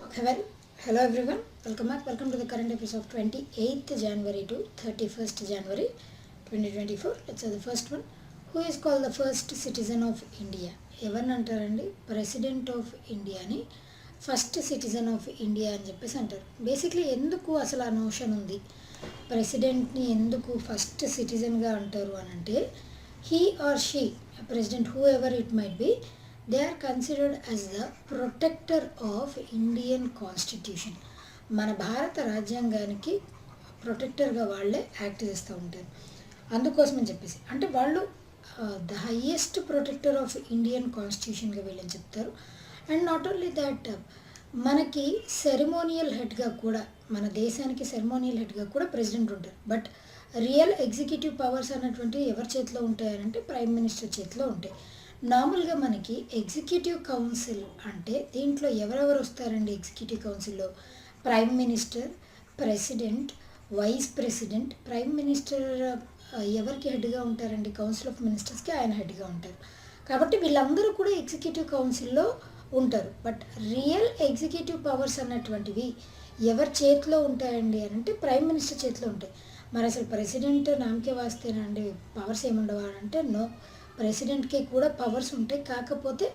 Okay, well, hello everyone. Welcome back. Welcome to the current episode of 28th January to 31st January 2024. Let's say the first one. Who is called the first citizen of India? ఎవరిని అంటారండి? President of ఇండియాని first citizen of India అని చెప్పేసి అంటారు. Basically ఎందుకు అసలు ఆ notion ఉంది, ప్రెసిడెంట్ని ఎందుకు ఫస్ట్ సిటిజన్గా అంటారు అని అంటే, he or she president whoever it might be, they are considered as the protector of Indian constitution. మన భారత రాజ్యాంగానికి ప్రొటెక్టర్గా వాళ్ళే యాక్ట్ చేస్తూ ఉంటారు. అందుకోసమని చెప్పేసి అంటే వాళ్ళు the highest protector of Indian కాన్స్టిట్యూషన్గా వీళ్ళని చెప్తారు. అండ్ నాట్ ఓన్లీ దట్, మనకి సెరమోనియల్ హెడ్గా కూడా, మన దేశానికి సెరమోనియల్ హెడ్గా కూడా ప్రెసిడెంట్ ఉంటారు. బట్ రియల్ ఎగ్జిక్యూటివ్ పవర్స్ అన్నటువంటి ఎవరి చేతిలో ఉంటాయనంటే ప్రైమ్ మినిస్టర్ చేతిలో ఉంటాయి. నార్మల్గా మనకి ఎగ్జిక్యూటివ్ కౌన్సిల్ అంటే దీంట్లో ఎవరెవరు వస్తారండి? ఎగ్జిక్యూటివ్ కౌన్సిల్లో prime minister, president, vice president. Prime minister ఎవరికి హెడ్గా ఉంటారండి? కౌన్సిల్ ఆఫ్ మినిస్టర్స్కి ఆయన హెడ్గా ఉంటారు. కాబట్టి వీళ్ళందరూ కూడా ఎగ్జిక్యూటివ్ కౌన్సిల్లో ఉంటారు. బట్ రియల్ ఎగ్జిక్యూటివ్ పవర్స్ అన్నటువంటివి ఎవరి చేతిలో ఉంటాయండి అని అంటే ప్రైమ్ మినిస్టర్ చేతిలో ఉంటాయి. మరి అసలు ప్రెసిడెంట్ నామకే వాస్తేనండి పవర్స్ ఏముండవా అంటే నో, ప్రెసిడెంట్కి కూడా పవర్స్ ఉంటాయి. కాకపోతే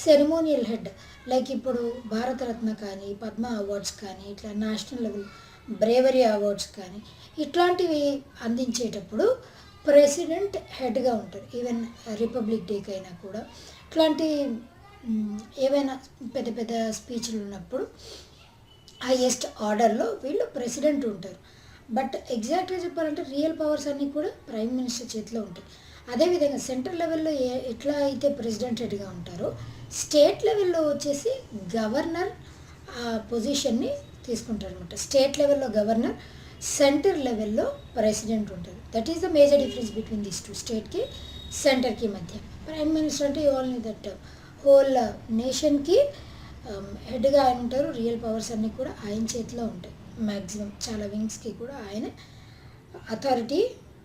సెరమోనియల్ హెడ్, లైక్ ఇప్పుడు భారతరత్న కానీ, పద్మ అవార్డ్స్ కానీ, ఇట్లా నేషనల్ లెవెల్ బ్రేవరీ అవార్డ్స్ కానీ ఇట్లాంటివి అందించేటప్పుడు ప్రెసిడెంట్ హెడ్గా ఉంటారు. ఈవెన్ రిపబ్లిక్ డేకి అయినా కూడా ఇట్లాంటి ఏవైనా పెద్ద పెద్ద స్పీచ్లు ఉన్నప్పుడు హైయెస్ట్ ఆర్డర్లో వీళ్ళు ప్రెసిడెంట్ ఉంటారు. బట్ ఎగ్జాక్ట్గా చెప్పాలంటే రియల్ పవర్స్ అన్నీ కూడా ప్రైమ్ మినిస్టర్ చేతిలో ఉంటాయి. అదేవిధంగా సెంట్రల్ లెవెల్లో ఎట్లా అయితే ప్రెసిడెంట్ హెడ్గా ఉంటారో, స్టేట్ లెవెల్లో వచ్చేసి గవర్నర్ పొజిషన్ని తీసుకుంటారు అనమాట. స్టేట్ లెవెల్లో గవర్నర్, సెంటర్ లెవెల్లో ప్రెసిడెంట్ ఉంటారు. That is the major difference between these two, స్టేట్కి సెంటర్కి మధ్య. ప్రైమ్ మినిస్టర్ అంటే ఓన్లీ దట్ హోల్ నేషన్కి హెడ్గా ఆయన ఉంటారు. రియల్ పవర్స్ అన్నీ కూడా ఆయన చేతిలో ఉంటాయి. మ్యాక్సిమం చాలా వింగ్స్కి కూడా ఆయన అథారిటీ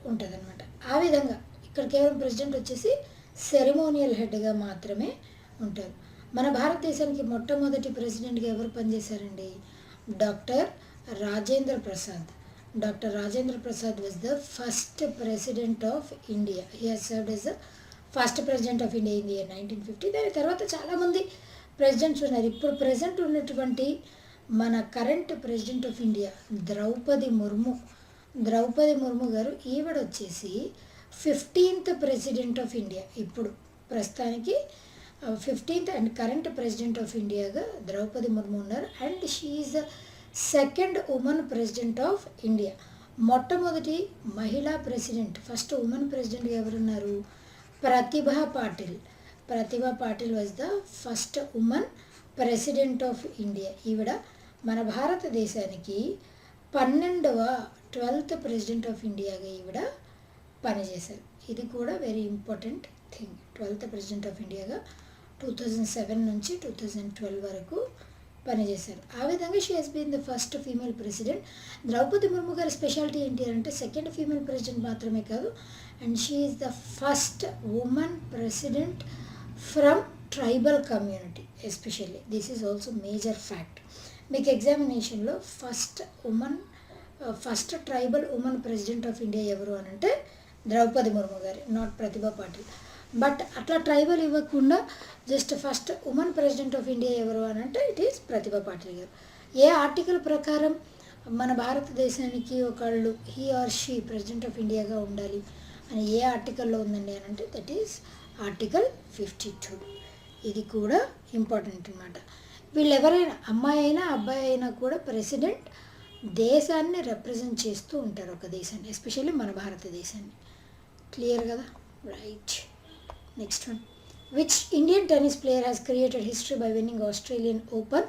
ఉంటుంది అనమాట. ఆ విధంగా ఇక్కడ కేవలం ప్రెసిడెంట్ వచ్చేసి సెరమోనియల్ హెడ్గా మాత్రమే ఉంటారు. మన భారతదేశానికి మొట్టమొదటి ప్రెసిడెంట్గా ఎవరు పనిచేశారండి? Doctor Rajendra Prasad. Doctor Rajendra Prasad was the first president of India. He has served as the first president of India in the year 1950. దాని తర్వాత చాలామంది ప్రెసిడెంట్స్ ఉన్నారు. ఇప్పుడు ప్రెసిడెంట్ ఉన్నటువంటి మన current president of India Droupadi Murmu గారు, ఈవిడ వచ్చేసి 15th ప్రెసిడెంట్ ఆఫ్ ఇండియా. ఇప్పుడు ప్రస్తుతానికి 15th and current president of ఇండియాగా ద్రౌపది ముర్ము ఉన్నారు. And she is the second women president of India. మొట్టమొదటి మహిళా ప్రెసిడెంట్, ఫస్ట్ ఉమెన్ ప్రెసిడెంట్గా ఎవరున్నారు? Pratibha Patil was the first women president of India. ఈవిడ మన భారతదేశానికి 12th ప్రెసిడెంట్ ఆఫ్ ఇండియాగా ఈవిడ పనిచేశారు. ఇది కూడా very important thing. 12th president of ఇండియాగా 2007 నుంచి 2012 వరకు పనిచేశారు. ఆ విధంగా she has been the first female president. Droupadi Murmu గారి స్పెషాలిటీ ఏంటి అంటే సెకండ్ ఫీమేల్ ప్రెసిడెంట్ మాత్రమే కాదు, and she is the first women president from tribal community especially. This is also major fact. మీకు ఎగ్జామినేషన్లో first tribal women president of India ఎవరు అని అంటే ద్రౌపది ముర్ము గారి, నాట్ ప్రతిభా పాటిల్. బట్ అట్లా ట్రైబల్ ఇవ్వకుండా just first women president of India ఎవరు అని అంటే ఇట్ ఈస్ ప్రతిభా పాటిల్ గారు. ఏ ఆర్టికల్ ప్రకారం మన భారతదేశానికి ఒకళ్ళు he or she president of ఇండియాగా ఉండాలి అని ఏ ఆర్టికల్లో ఉందండి అని అంటే దట్ ఈస్ ఆర్టికల్ 52. ఇది కూడా ఇంపార్టెంట్ అనమాట. వీళ్ళు ఎవరైనా అమ్మాయి అయినా అబ్బాయి అయినా కూడా ప్రెసిడెంట్ దేశాన్ని రిప్రజెంట్ చేస్తూ ఉంటారు, ఒక దేశాన్ని, ఎస్పెషల్లీ మన భారతదేశాన్ని. క్లియర్ కదా? Right. Next one. Which Indian tennis player has created history by winnowing Australian open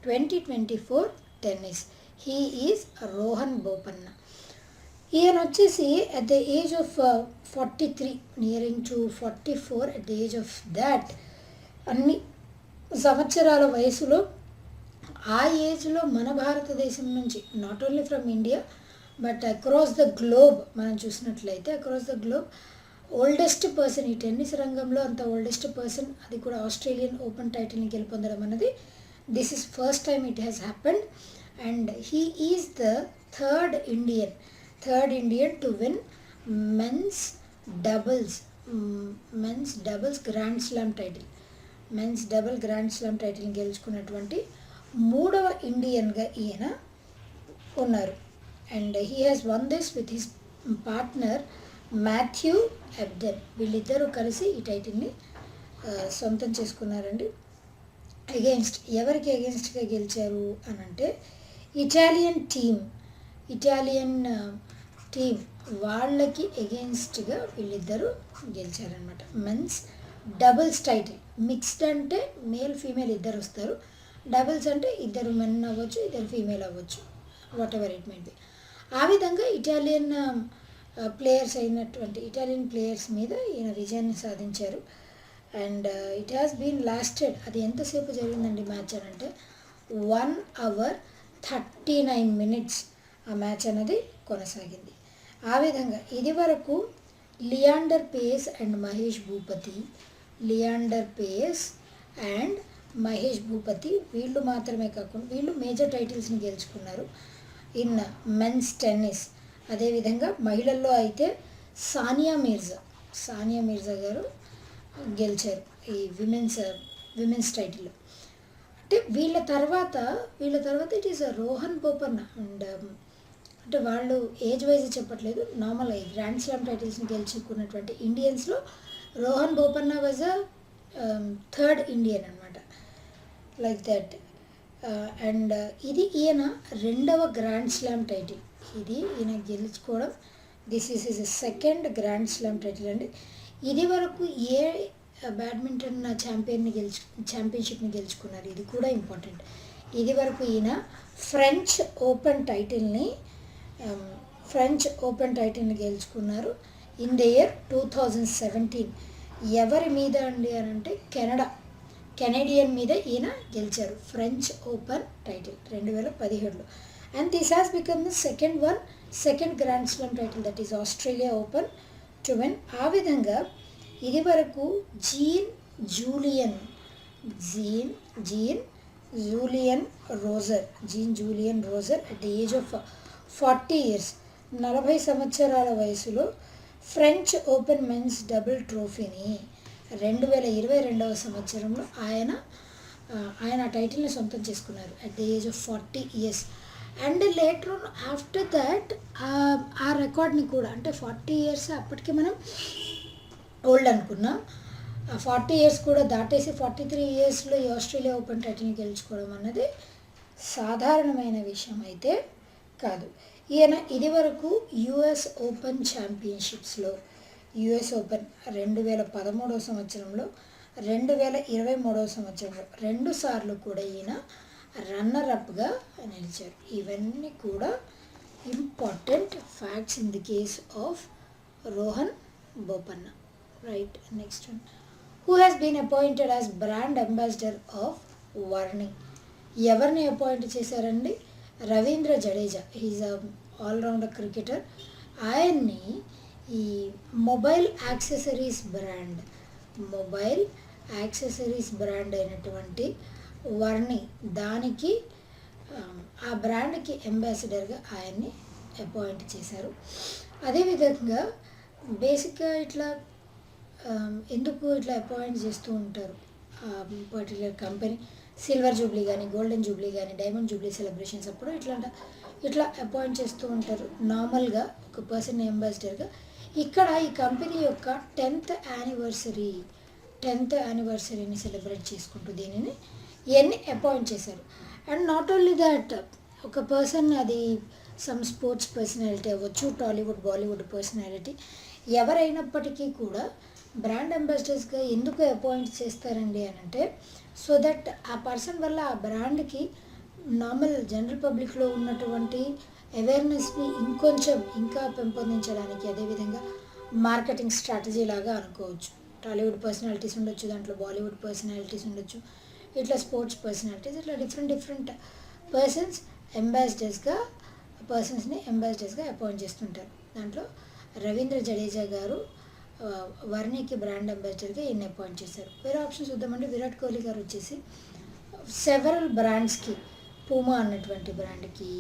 2024 tennis? He is Rohan Bopanna. ఈయన వచ్చేసి at the age of 43, nearing to 44, at the age of that, అన్ని సంవత్సరాల వయసులో, ఆ ఏజ్లో మన భారతదేశం నుంచి not only from India but across the globe మనం చూసినట్లయితే across the globe oldest person ఈ టెన్నిస్ రంగంలో అంత ఓల్డెస్ట్ పర్సన్, అది కూడా ఆస్ట్రేలియన్ ఓపెన్ టైటిల్ని గెలుపొందడం అన్నది This is first time it has happened, and he is the third Indian to win men's doubles grand slam title. Men's double grand slam టైటిల్ని గెలుచుకున్నటువంటి మూడవ ఇండియన్గా ఈయన ఉన్నారు. And he has won this with his partner Matthew Ebden. వీళ్ళిద్దరూ కలిసి ఈ టైటిల్ని సొంతం చేసుకున్నారండి. ఎవరికి అగెన్స్ట్గా గెలిచారు అని అంటే ఇటాలియన్ టీమ్ వాళ్ళకి అగెన్స్ట్గా వీళ్ళిద్దరూ గెలిచారనమాట. Men's doubles title. మిక్స్డ్ అంటే మేల్ ఫీమేల్ ఇద్దరు వస్తారు, డబుల్స్ అంటే ఇద్దరు మెన్ అవ్వచ్చు, ఇద్దరు ఫీమేల్ అవ్వచ్చు, whatever it may be. ఆ విధంగా ఇటాలియన్ ప్లేయర్స్ మీద ఈయన విజయాన్ని సాధించారు. And it has been lasted, అది ఎంతసేపు జరిగిందండి మ్యాచ్ అని అంటే 1 hour 39 minutes ఆ మ్యాచ్ అనేది కొనసాగింది. ఆ విధంగా ఇది వరకు లియాండర్ పేస్ అండ్ మహేష్ భూపతి వీళ్ళు మాత్రమే కాకుండా వీళ్ళు మేజర్ టైటిల్స్ని గెలుచుకున్నారు ఇన్ మెన్స్ టెన్నిస్. అదేవిధంగా మహిళల్లో అయితే సానియా మిర్జా గారు గెలిచారు ఈ విమెన్స్ టైటిల్. అంటే వీళ్ళ తర్వాత it is Rohan Bopanna. And అంటే వాళ్ళు ఏజ్ వైజ్ చెప్పట్లేదు, నార్మల్ గ్రాండ్ స్లామ్ టైటిల్స్ని గెలుచుకున్నటువంటి ఇండియన్స్లో Rohan Bopanna was third Indian అనమాట, లైక్ దట్. అండ్ ఇది ఈయన రెండవ గ్రాండ్ స్లామ్ టైటిల్. ఇది ఈయన గెలుచుకోవడం, this is his second grand slam title అండి. ఇది వరకు ఏ బ్యాడ్మింటన్ ఛాంపియన్షిప్ని గెలుచుకున్నారు, ఇది కూడా ఇంపార్టెంట్. ఇది వరకు ఈయన ఫ్రెంచ్ ఓపెన్ టైటిల్ని గెలుచుకున్నారు ఇన్ ద ఇయర్ 2017. ఎవరి మీద అండి అని అంటే కెనడియన్ మీద ఈయన గెలిచారు ఫ్రెంచ్ ఓపెన్ టైటిల్ 2017లో. And this has become the second grand slam title, that is Australia Open to win. ఆ విధంగా ఇది వరకు Jean Julien Rojer at the age of 40 years 40 సంవత్సరాల వయసులో ఫ్రెంచ్ ఓపెన్ మెన్స్ డబుల్ ట్రోఫీని 2022వ సంవత్సరంలో ఆయన టైటిల్ని సొంతం చేసుకున్నారు at the age of 40 years. And later on after that ఆ రికార్డ్ని కూడా, అంటే 40 years అప్పటికి మనం ఓల్డ్ అనుకున్నాం, 40 years కూడా దాటేసి 43 yearsలో ఈ ఆస్ట్రేలియా ఓపెన్ టైటిల్ని గెలుచుకోవడం అన్నది సాధారణమైన విషయం అయితే కాదు. ఈయన ఇది వరకు యుఎస్ ఓపెన్ ఛాంపియన్షిప్స్లో యుఎస్ ఓపెన్ 2013వ సంవత్సరంలో 2023వ సంవత్సరంలో 2 సార్లు కూడా ఈయన రన్నర్-అప్గా నిలిచారు. ఇవన్నీ కూడా important facts in the case of Rohan Bopanna. Right, next one. Who has been appointed as brand ambassador of వర్ణి? ఎవరిని అపాయింట్ చేశారండి? Ravindra Jadeja. He's all rounder cricketer. ఆయన్ని ఈ మొబైల్ యాక్సెసరీస్ బ్రాండ్ అయినటువంటి వర్ణి, దానికి ఆ బ్రాండ్కి అంబాసిడర్గా ఆయన్ని అపాయింట్ చేశారు. అదేవిధంగా బేసిక్గా ఎందుకు ఇట్లా అపాయింట్ చేస్తూ ఉంటారు పర్టికులర్ కంపెనీ, సిల్వర్ జూబ్లీ కానీ, గోల్డెన్ జూబ్లీ కానీ, డైమండ్ జూబ్లీ సెలబ్రేషన్స్ అప్పుడు ఇట్లా అపాయింట్ చేస్తూ ఉంటారు నార్మల్గా ఒక పర్సన్ అంబాసిడర్గా. ఇక్కడ ఈ కంపెనీ యొక్క 10th యానివర్సరీని సెలబ్రేట్ చేసుకుంటూ దీనిని ఇవన్నీ అపాయింట్ చేశారు. అండ్ నాట్ ఓన్లీ దట్, ఒక పర్సన్, అది సమ్ స్పోర్ట్స్ పర్సనాలిటీ అవ్వచ్చు, టాలీవుడ్ బాలీవుడ్ పర్సనాలిటీ, ఎవరైనప్పటికీ కూడా బ్రాండ్ అంబాసిడర్స్గా ఎందుకు అపాయింట్ చేస్తారండి అని అంటే, సో దట్ ఆ పర్సన్ వల్ల ఆ బ్రాండ్కి నార్మల్ జనరల్ పబ్లిక్లో ఉన్నటువంటి అవేర్నెస్ని ఇంకా పెంపొందించడానికి, అదేవిధంగా మార్కెటింగ్ స్ట్రాటజీ లాగా అనుకోవచ్చు. టాలీవుడ్ పర్సనాలిటీస్ ఉండొచ్చు, దాంట్లో బాలీవుడ్ పర్సనాలిటీస్ ఉండొచ్చు, ఇట్లా స్పోర్ట్స్ పర్సనాలిటీస్, ఇట్లా డిఫరెంట్ పర్సన్స్ని అంబాసిడర్స్గా అపాయింట్ చేస్తుంటారు. దాంట్లో రవీంద్ర జడేజా గారు వర్ణికి బ్రాండ్ అంబాసిడర్గా ఈయన అపాయింట్ చేశారు. వేరే ఆప్షన్స్ చూద్దామంటే, విరాట్ కోహ్లీ గారు వచ్చేసి సెవరల్ బ్రాండ్స్కి, పూమా అన్నటువంటి బ్రాండ్కి,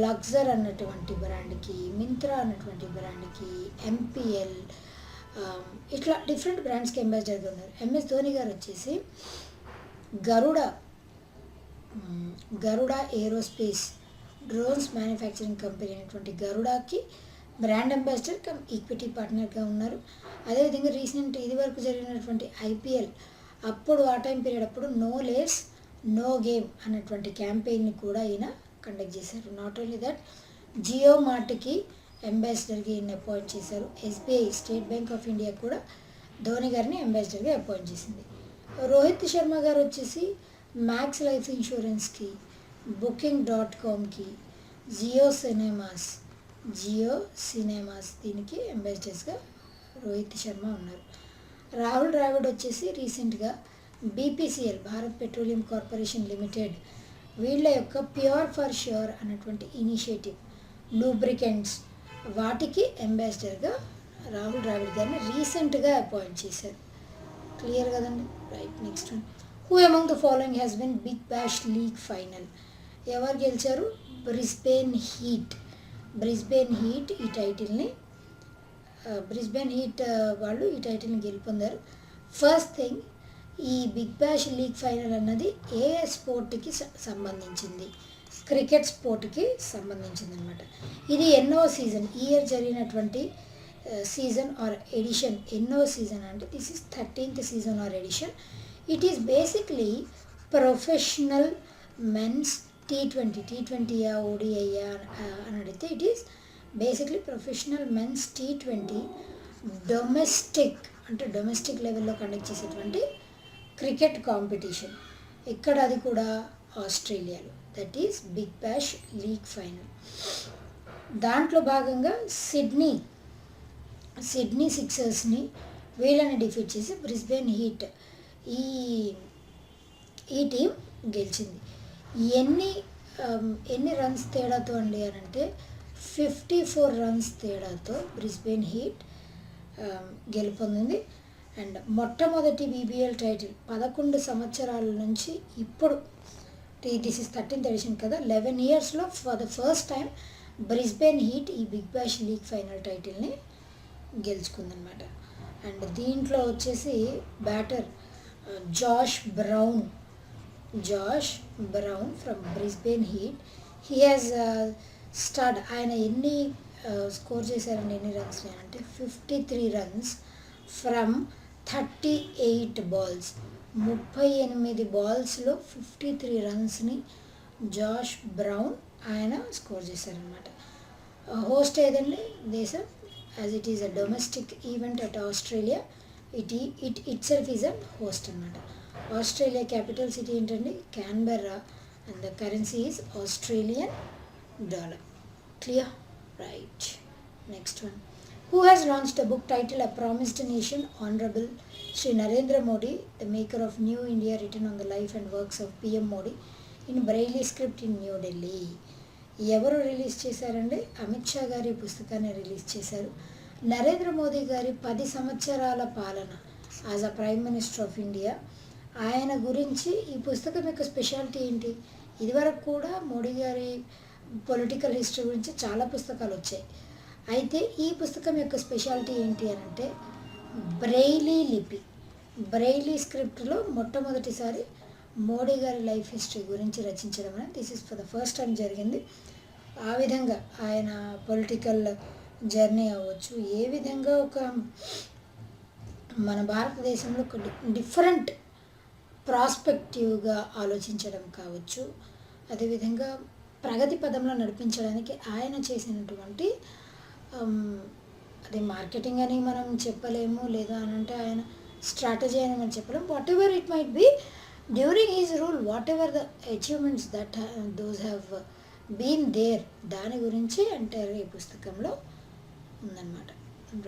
లగ్జర్ అన్నటువంటి బ్రాండ్కి, మింత్రా అన్నటువంటి బ్రాండ్కి, ఎంపీఎల్, ఇట్లా డిఫరెంట్ బ్రాండ్స్కి అంబాసిడర్గా ఉన్నారు. ఎంఎస్ ధోని గారు వచ్చేసి గరుడ ఏరోస్పేస్ డ్రోన్స్ మ్యానుఫ్యాక్చరింగ్ కంపెనీ అయినటువంటి గరుడాకి బ్రాండ్ అంబాసిడర్ కమ్ ఈక్విటీ పార్ట్నర్గా ఉన్నారు. అదేవిధంగా రీసెంట్ ఇదివరకు జరిగినటువంటి ఐపీఎల్ అప్పుడు ఆ టైం పీరియడ్ అప్పుడు నో లేస్ నో గేమ్ అన్నటువంటి క్యాంపెయిన్ని కూడా ఈయన కండక్ట్ చేశారు. నాట్ ఓన్లీ దట్, జియో మార్ట్కి అంబాసిడర్గా ఈయన అపాయింట్ చేశారు. SBI state bank of India కూడా ధోని గారిని అంబాసిడర్గా అపాయింట్ చేసింది. రోహిత్ శర్మ గారు వచ్చేసి మ్యాక్స్ లైఫ్ ఇన్సూరెన్స్కి, booking.comకి, జియో సినిమాస్ దీనికి అంబాసిడర్స్గా రోహిత్ శర్మ ఉన్నారు. రాహుల్ ద్రావిడ్ వచ్చేసి రీసెంట్గా BPCL Bharat petroleum corporation limited వీళ్ళ యొక్క ప్యూర్ ఫర్ ష్యూర్ అన్నటువంటి ఇనిషియేటివ్ లూబ్రికెంట్స్ వాటికి అంబాసిడర్గా రాహుల్ ద్రావిడ్ గారిని రీసెంట్గా అపాయింట్ చేశారు. క్లియర్ కదండి? Right. Next one, who among the following has been Big Bash League final? ఎవరు గెలిచారు? బ్రిస్బేన్ హీట్ ఈ టైటిల్ని వాళ్ళు ఈ టైటిల్ని గెలుపొందారు. ఫస్ట్ థింగ్, ఈ బిగ్ బ్యాష్ లీగ్ ఫైనల్ అన్నది ఏ స్పోర్ట్కి సంబంధించింది? క్రికెట్ స్పోర్ట్కి సంబంధించింది అనమాట. ఇది ఎన్నో సీజన్, ఈ ఇయర్ జరిగినటువంటి సీజన్ ఆర్ ఎడిషన్. ఎన్నో సీజన్ అంటే this is 13th season or edition. It is basically professional men's T20 ఓడిఐయా అని అడిగితే it is basically professional men's T20 domestic లెవెల్లో కండక్ట్ చేసేటువంటి క్రికెట్ కాంపిటీషన్. ఇక్కడ అది కూడా ఆస్ట్రేలియాలో. That is Big Bash League final. దాంట్లో భాగంగా సిడ్నీ సిక్సర్స్ని వీళ్ళని డిఫీట్ చేసి బ్రిస్బేన్ హీట్ ఈ టీం గెలిచింది. ఎన్ని రన్స్ తేడాతో అండి అని అంటే 54 రన్స్ తేడాతో బ్రిస్బేన్ హీట్ గెలుపొందింది. అండ్ మొట్టమొదటి బీబీఎల్ టైటిల్ 11 సంవత్సరాల నుంచి ఇప్పుడు దిస్ ఇస్ 13th ఎడిషన్ కదా, 11 yearsలో for the first time Brisbane Heat ఈ బిగ్ బ్యాష్ లీగ్ ఫైనల్ టైటిల్ని గెలుచుకుందనమాట. అండ్ దీంట్లో వచ్చేసి batter Josh Brown from Brisbane Heat. He has ఆయన ఎన్ని స్కోర్ చేశారండి, ఎన్ని రన్స్ అంటే 53 రన్స్ ఫ్రమ్ 38 balls. 38 balls లో 53 రన్స్ని జాష్ బ్రౌన్ ఆయన స్కోర్ చేశారనమాట. హోస్ట్ ఏదండి దేశం, as it is a domestic event at Australia, it self is a host అనమాట. ఆస్ట్రేలియా క్యాపిటల్ సిటీ ఏంటండి, Canberra, and the currency is Australian dollar. Clear? Right. Next one, who has launched a book titled A Promised Nation, Honorable Shri Narendra Modi, the maker of New India, written on the life and works of PM Modi in Braille script in New Delhi. ఎవరు release చేశారండి? అమిత్ షా గారి పుస్తకాన్ని release చేశారు. నరేంద్ర మోదీ గారి 10 సంవత్సరాల పాలన as a prime minister of India, ఆయన గురించి ఈ పుస్తకం యొక్క స్పెషాలిటీ ఏంటి? ఇదివరకు కూడా మోడీ గారి పొలిటికల్ హిస్టరీ గురించి చాలా పుస్తకాలు వచ్చాయి. అయితే ఈ పుస్తకం యొక్క స్పెషాలిటీ ఏంటి అని అంటే బ్రెయిలీ స్క్రిప్ట్లో మొట్టమొదటిసారి మోడీ గారి లైఫ్ హిస్టరీ గురించి రచించడం అనేది this is for the first time జరిగింది. ఆ విధంగా ఆయన పొలిటికల్ జర్నీ అవ్వచ్చు, ఏ విధంగా ఒక మన భారతదేశంలో ఒక డిఫరెంట్ ప్రాస్పెక్టివ్గా ఆలోచించడం కావచ్చు, అదేవిధంగా ప్రగతి పదంలో నడిపించడానికి ఆయన చేసినటువంటి అది మార్కెటింగ్ అని మనం చెప్పలేము, లేదా అని అంటే ఆయన స్ట్రాటజీ అని మనం చెప్పలేము. Whatever it might be during his rule, whatever the achievements that those have been there, దాని గురించి ఎంటైర్గా ఈ పుస్తకంలో ఉందన్నమాట.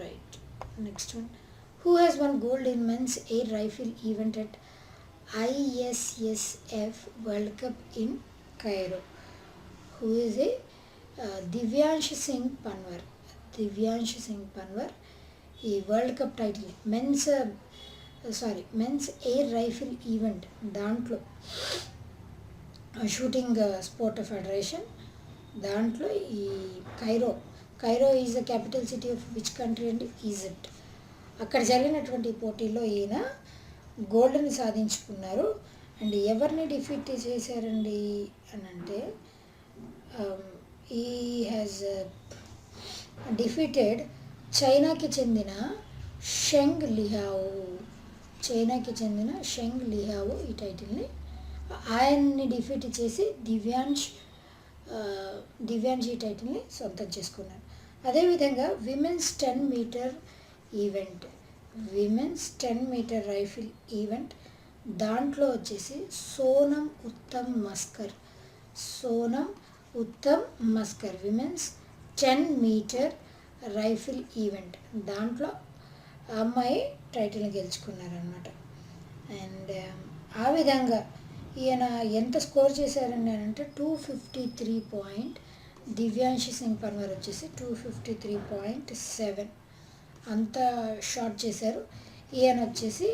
Right. Next one, who has won gold in men's air rifle event at ISSF world cup in Cairo? Who is a Divyansh Singh Panwar ఈ world cup title men's air rifle event దాంట్లో shooting sport federation. దాంట్లో ఈ Cairo is the capital city of which country and Egypt. అక్కడ జరిగినటువంటి పోటీలో ఈయన గోల్డ్ని సాధించుకున్నారు. And ఎవరిని defeat చేశారండి అని అంటే ఈ హ్యాజ్ డిఫీటెడ్ చైనాకి చెందిన షెంగ్ లిహావో ఈ టైటిల్ని ఆయన్ని డిఫీట్ చేసి దివ్యాంష్ ఈ టైటిల్ని సొంతం చేసుకున్నారు. అదేవిధంగా విమెన్స్ 10 మీటర్ రైఫిల్ ఈవెంట్ దాంట్లో వచ్చేసి Sonam Uttam Maskar women's 10 metre rifle event దాంట్లో అమ్మాయి టైటిల్ని గెలుచుకున్నారనమాట. అండ్ ఆ విధంగా ఈయన ఎంత స్కోర్ చేశారని అంటే 253 దివ్యాంశి సింగ్ పన్వర్ వచ్చేసి 253.7 అంత షాట్ చేశారు. ఈయన వచ్చేసి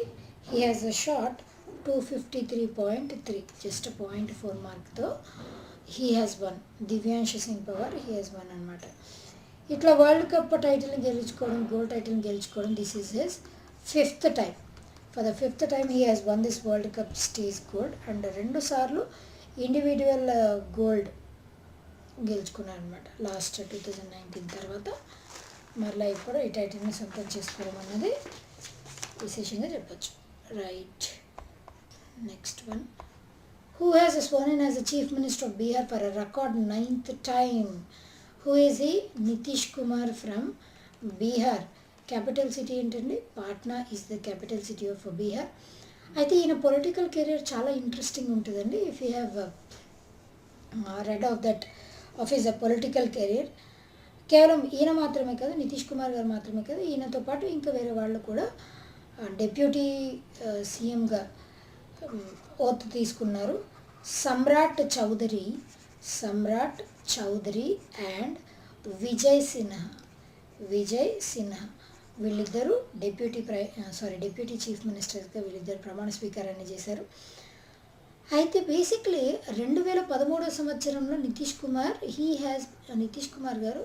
he has a shot 253.3 just 0.4 మార్క్తో he has won. Divyanshi Singh Panwar he has won అనమాట. ఇట్లా వరల్డ్ కప్ టైటిల్ని గెలుచుకోవడం, గోల్డ్ టైటిల్ని గెలుచుకోవడం, this is his 5th time. For the 5th time he has won this world cup stage gold. And 2 సార్లు individual gold గెలుచుకున్నారనమాట. Last 2019 తర్వాత మరలా ఇప్పుడు ఈ టైటిల్ని సొంతం చేసుకోవడం అన్నది విశేషంగా చెప్పచ్చు. Right, next one. Who has sworn in as the Chief Minister of Bihar for a record 9th time? Who is he? Nitish Kumar from Bihar. Capital city ఏంటండి? Patna is the capital city of Bihar. అయితే ఈయన political career చాలా interesting ఉంటుందండి. If you have read of his political career. కేవలం ఈయన మాత్రమే కాదు, నితీష్ కుమార్ గారు మాత్రమే కాదు, ఈయనతో పాటు ఇంకా వేరే వాళ్ళు కూడా డెప్యూటీ సీఎంగా ఓత్ తీసుకున్నారు. సమ్రాట్ చౌదరి అండ్ విజయ్ సిన్హా వీళ్ళిద్దరూ డిప్యూటీ చీఫ్ మినిస్టర్స్గా వీళ్ళిద్దరు ప్రమాణ స్వీకారాన్ని చేశారు. అయితే బేసిక్లీ 2013 సంవత్సరంలో నితీష్ కుమార్ గారు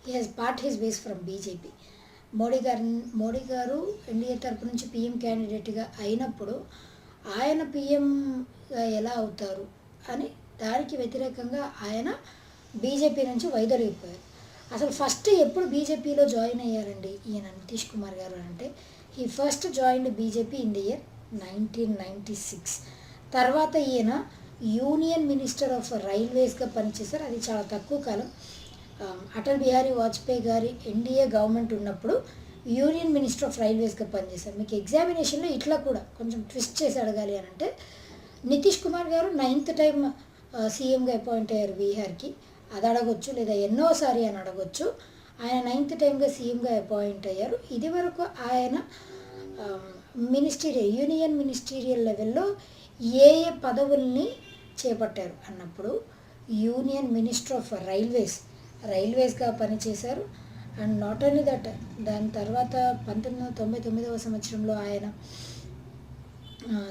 he has part his base from BJP. Modi గారు ఎన్డీఏ తరపు నుంచి పీఎం క్యాండిడేట్గా అయినప్పుడు ఆయన పీఎంగా ఎలా అవుతారు అని దానికి వ్యతిరేకంగా ఆయన బీజేపీ నుంచి వైదొలిగిపోయారు. అసలు ఫస్ట్ ఎప్పుడు బీజేపీలో జాయిన్ అయ్యారండి ఈయన నితీష్ కుమార్ గారు అంటే he first joined BJP in the year 1996. తర్వాత ఈయన యూనియన్ మినిస్టర్ ఆఫ్ రైల్వేస్గా పనిచేశారు. అది చాలా తక్కువ కాలం. అటల్ బిహారీ వాజ్పేయి గారి ఎన్డీఏ గవర్నమెంట్ ఉన్నప్పుడు యూనియన్ మినిస్టర్ ఆఫ్ రైల్వేస్గా పనిచేశారు. మీకు ఎగ్జామినేషన్లో ఇట్లా కూడా కొంచెం ట్విస్ట్ చేసి అడగాలి అని అంటే నితీష్ కుమార్ గారు 9th టైం సీఎంగా అపాయింట్ అయ్యారు బీహార్కి, అది అడగొచ్చు, లేదా ఎన్నోసారి అని అడగొచ్చు. ఆయన 9th టైంగా సీఎంగా అపాయింట్ అయ్యారు. ఇది వరకు ఆయన యూనియన్ మినిస్టీరియల్ లెవెల్లో ఏ పదవుల్ని చేపట్టారు అన్నప్పుడు యూనియన్ మినిస్టర్ ఆఫ్ రైల్వేస్గా పనిచేశారు. అండ్ నాట్ ఓన్లీ దట్, దాని తర్వాత 1999వ సంవత్సరంలో ఆయన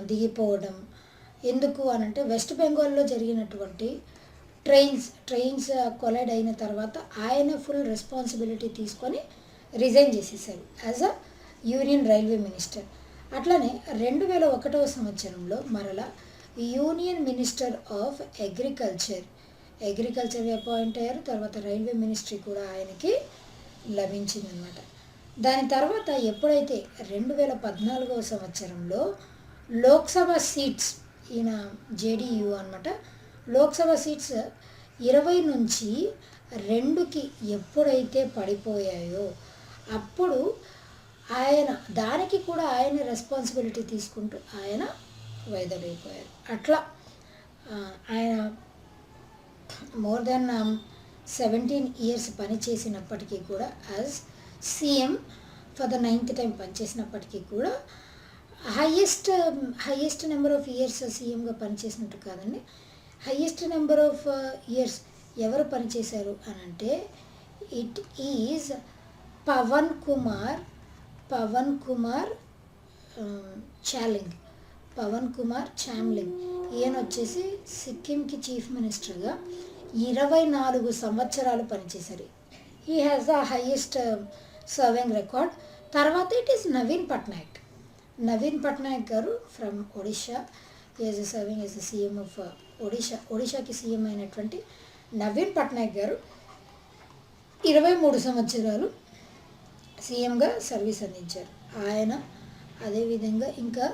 దిగిపోవడం ఎందుకు అనంటే వెస్ట్ బెంగాల్లో జరిగినటువంటి ట్రైన్స్ కొలైడ్ అయిన తర్వాత ఆయన ఫుల్ రెస్పాన్సిబిలిటీ తీసుకొని రిజైన్ చేసేసారు as a union railway minister. అట్లనే 2001వ సంవత్సరంలో మరలా union minister of agriculture appoint అయ్యారు. తర్వాత రైల్వే మినిస్ట్రీ కూడా ఆయనకి లభించిందనమాట. దాని తర్వాత ఎప్పుడైతే 2014వ సంవత్సరంలో లోక్సభ సీట్స్, ఈయన జేడీయూ అనమాట, లోక్సభ సీట్స్ 20 నుంచి 2కి ఎప్పుడైతే పడిపోయాయో అప్పుడు దానికి కూడా ఆయన రెస్పాన్సిబిలిటీ తీసుకుంటూ ఆయన వైదొలిగిపోయారు. అట్లా ఆయన మోర్ దెన్ 17 years పనిచేసినప్పటికీ కూడా as CM for the 9th time పనిచేసినప్పటికీ కూడా హైయెస్ట్ నెంబర్ ఆఫ్ ఇయర్స్ సీఎంగా పనిచేసినట్టు కాదండి, హైయెస్ట్ నెంబర్ ఆఫ్ ఇయర్స్ ఎవరు పనిచేశారు అని అంటే ఇట్ ఈజ్ పవన్ కుమార్ చామ్లింగ్. ఈయన వచ్చేసి సిక్కింకి చీఫ్ మినిస్టర్గా 24 సంవత్సరాలు పనిచేశారు. He has the highest serving record. తర్వాత it is Naveen Patnaik garu from Odisha. Is serving as the CM of ఒడిషాకి సీఎం అయినటువంటి నవీన్ పట్నాయక్ గారు 23 సంవత్సరాలు సీఎంగా సర్వీస్ అందించారు ఆయన. అదేవిధంగా ఇంకా